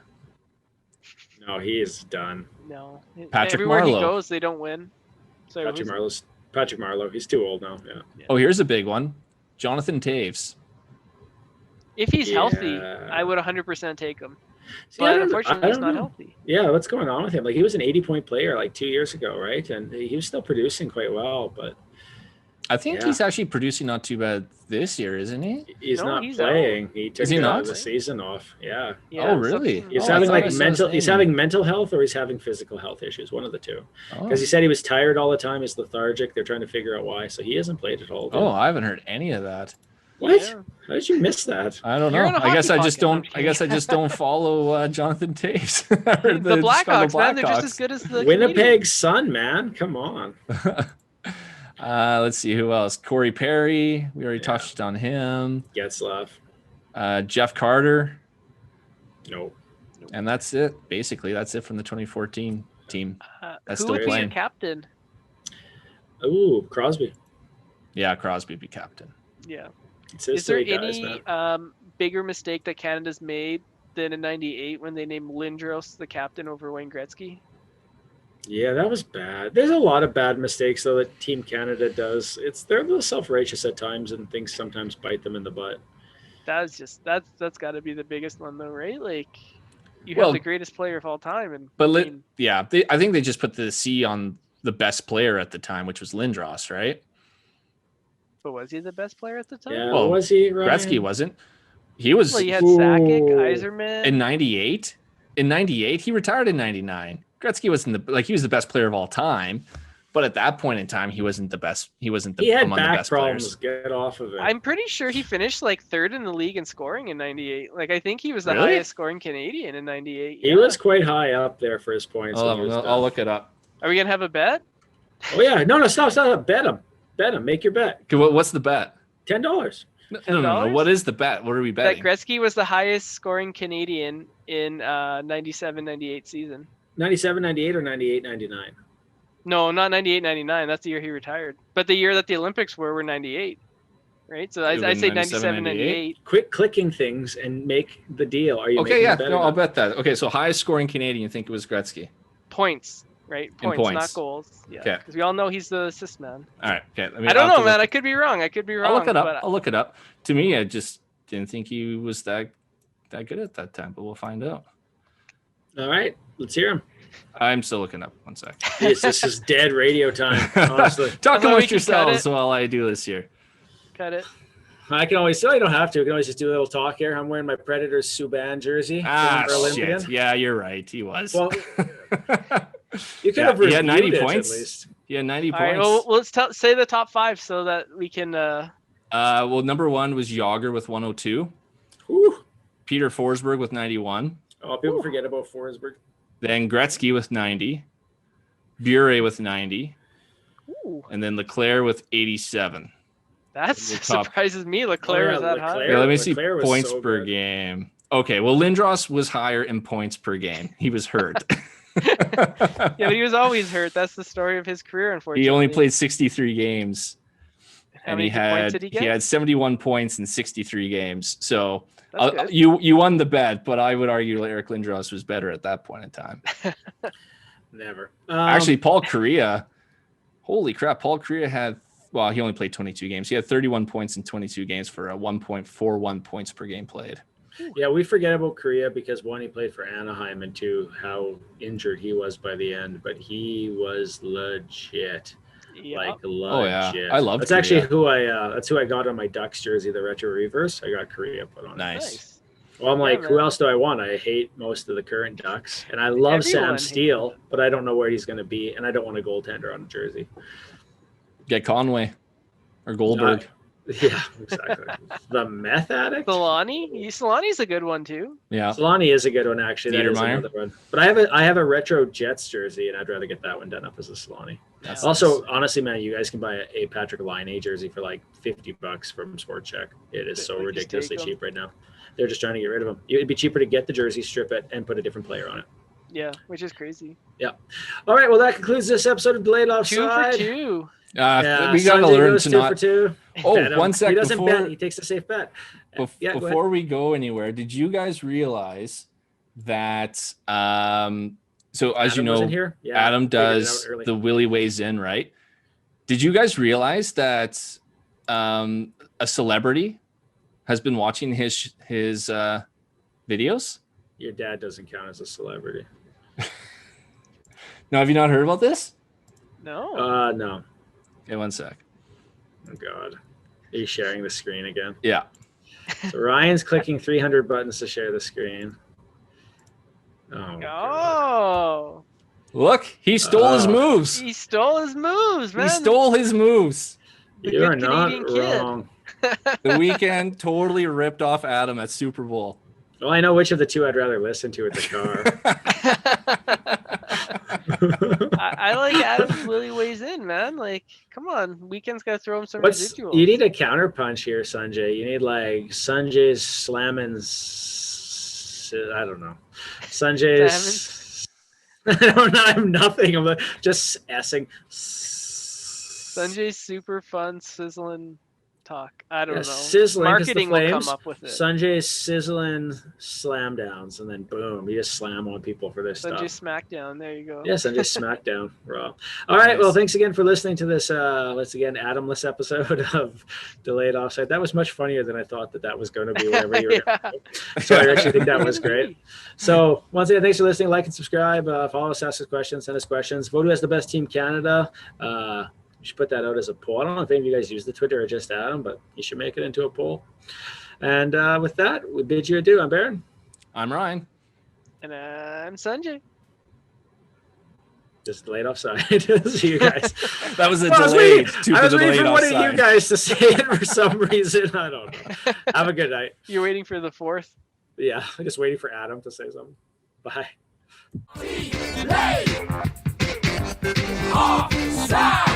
No, he is done. No. Patrick Everywhere Marleau. he goes, they don't win. So Patrick Marleau. He's too old now. Yeah. Oh, here's a big one. Jonathan Taves. If he's healthy, I would 100% take him. See, but unfortunately, he's not healthy. Yeah, what's going on with him? Like, he was an 80-point player like 2 years ago, right? And he was still producing quite well, but I think Yeah. he's actually producing not too bad this year, isn't he? He's No, not he's playing. He took Is he not? the season off. Yeah. Yeah, Oh, really? something- He's Oh, I having thought like I saw his mental. He's name. having mental health, or he's having physical health issues. One of the two. Oh. Because he said he was tired all the time. He's lethargic. They're trying to figure out why. So he hasn't played at all. Oh, I haven't heard any of that. What? Yeah. How did you miss that? I don't You're know. on a I guess hockey I just podcast. don't. I'm I guess I just don't follow Jonathan Taves. The Blackhawks, man, they're just as good as the Winnipeg Sun, man. Come on. Let's see who else. Corey Perry. We already Yeah. touched on him. Getzlaff. Jeff Carter, No. and that's it. Basically, that's it from the 2014 team. That's who still would be playing. your captain? Ooh, Crosby. Yeah, Crosby be captain. Yeah. It's his Is there three guys, any man. bigger mistake that Canada's made than in '98 when they named Lindros the captain over Wayne Gretzky? Yeah, that was bad. There's a lot of bad mistakes though that Team Canada does. They're a little self-righteous at times, and things sometimes bite them in the butt. That's got to be the biggest one though, right? Like you Well, have the greatest player of all time, and But I mean, I think they just put the C on the best player at the time, which was Lindros, right? but was he the best player at the time? Yeah, Well, was he? Ryan? Gretzky wasn't. He was Well, you had Sakic, Ooh. Yzerman. in '98. In '98, he retired in '99. Gretzky wasn't he was the best player of all time, but at that point in time, he wasn't the best. He wasn't He had among the back best problems. players. Get off of it. I'm pretty sure he finished like third in the league in scoring in '98. Like I think he was the Really? highest scoring Canadian in '98. He was quite high up there for his points. when he was I'll done. look it up. Are we gonna have a bet? Oh yeah, no, stop. Bet him. Make your bet. Okay, what's the bet? $10. No. $10? What is the bet? What are we That betting? Gretzky was the highest scoring Canadian in 97-98 season. 97, 98, or 98, 99? No, not 98-99. That's the year he retired. But the year that the Olympics were 98, right? So It I would've say been 97, 97-98. Quit clicking things and make the deal. Are you Okay, making yeah, the bet no, or I'll not? bet that. Okay, so highest scoring Canadian, you think it was Gretzky? Points, right? In Points, not points. goals. Yeah. Okay. Because we all know he's the assist man. All right, okay. I don't know, man. I could be wrong. I could be wrong. I'll look it up. but- I'll look it up. To me, I just didn't think he was that good at that time, but we'll find out. All right, let's hear him. I'm still looking up. One sec. This is dead radio time, honestly. Talk Well, we amongst can cut yourselves it. while I do this here. Cut it. I can always, you don't have to. I can always just do a little talk here. I'm wearing my Predators Subban jersey. former Olympian. Shit. Yeah, you're right. He was. Well, you could Yeah, have he reviewed had 90 it points. at least. He had 90 All right. points. Well, let's say the top 5 so that we can. Well, number 1 was Yager with 102. Whew. Peter Forsberg with 91. Oh, people forget about Forsberg. Then Gretzky with 90. Bure with 90. Ooh, And then Leclerc with 87. that The top- surprises me. Leclerc was that high. Leclerc. Yeah, let me see Leclerc was points so per good. game. Okay, well, Lindros was higher in points per game. He was hurt. Yeah, but he was always hurt. That's the story of his career, unfortunately. He only played 63 games. How And many he good points had did he he get? had 71 points in 63 games. So That's good. you won the bet, but I would argue Eric Lindros was better at that point in time. Never. Actually, Paul Kariya, holy crap, Paul Kariya had, well, he only played 22 games. He had 31 points in 22 games for a 1.41 points per game played. yeah, we forget about Korea because one, he played for Anaheim, and two, how injured he was by the end. But he was legit. Yeah. Like Oh, yeah. legit. I love That's actually Korea. that's who I got on my Ducks jersey, the retro reverse. I got Korea put on. it. Nice. Well, I'm Yeah, like, man. who else do I want? I hate most of the current Ducks, and I love Everyone Sam hates Steele, but I don't know where he's going to be, and I don't want a goaltender on a jersey. Get Conway or Goldberg. Yeah, exactly. The meth addict. Solani's a good one too. Yeah. Solani is a good one, actually. That is Niedermeyer? another one. But I have a retro Jets jersey, and I'd rather get that one done up as a Solani. That's Also, nice. honestly, man, you guys can buy a Patrick Laine jersey for like $50 from Sport Check. It is so Like, just ridiculously take 'em. cheap right now. They're just trying to get rid of them. It'd be cheaper to get the jersey, strip it, and put a different player on it. Yeah, which is crazy. All right, well, that concludes this episode of Delayed 2 Offside. for 2. Yeah, we got to Sunday learn goes to 2 not. for 2. Oh, Bet him. one sec He doesn't before- bet. He takes a safe bet. Yeah, go ahead. Before we go anywhere, did you guys realize that? So as you Adam know, wasn't here? Yeah, Adam figured it out does early. the Willy weighs in, right? Did you guys realize that a celebrity has been watching his videos? Your dad doesn't count as a celebrity. Now, have you not heard about this? No. No. Okay, one sec. Oh God, are you sharing the screen again? Yeah. So Ryan's clicking 300 buttons to share the screen. Oh. God. Look, he stole his moves. He stole his moves, man. He stole his moves. The You good are not Canadian kid. wrong. The Weeknd totally ripped off Adam at Super Bowl. Well, I know which of the two I'd rather listen to in the car. I like Adam's Willy weighs in, man. Like, come on, Weekend's got to throw him some residuals. You need a counter punch here, Sanjay. You need like Sanjay's I don't know. Sanjay's. I don't know. I'm nothing. I'm just S-ing. Sanjay's super fun sizzling talk. I don't know. Sizzling. Marketing will come up with it. Sanjay's sizzling slam downs, and then boom, you just slam on people for this Sanjay stuff. Smackdown. There you go. Yeah, Sanjay Smackdown. Raw. All right. Well, thanks again for listening to this. Let's again Adamless episode of Delayed Offside. That was much funnier than I thought that was going to be. Wherever you were. Yeah. So I actually think that was great. So once again, thanks for listening. Like and subscribe. Follow us, ask us questions, send us questions. Vote who has the best Team Canada. You should put that out as a poll. I don't know if any of you guys use the Twitter or just Adam, but you should make it into a poll. And with that, we bid you adieu. I'm Baron. I'm Ryan. And I'm Sanjay. Just Delayed Offside. See you guys. That was a I was waiting for delayed one of offside. you guys to say it for some reason. I don't know. Have a good night. You're waiting for the fourth? Yeah, I'm just waiting for Adam to say something. Bye. Delayed Offside.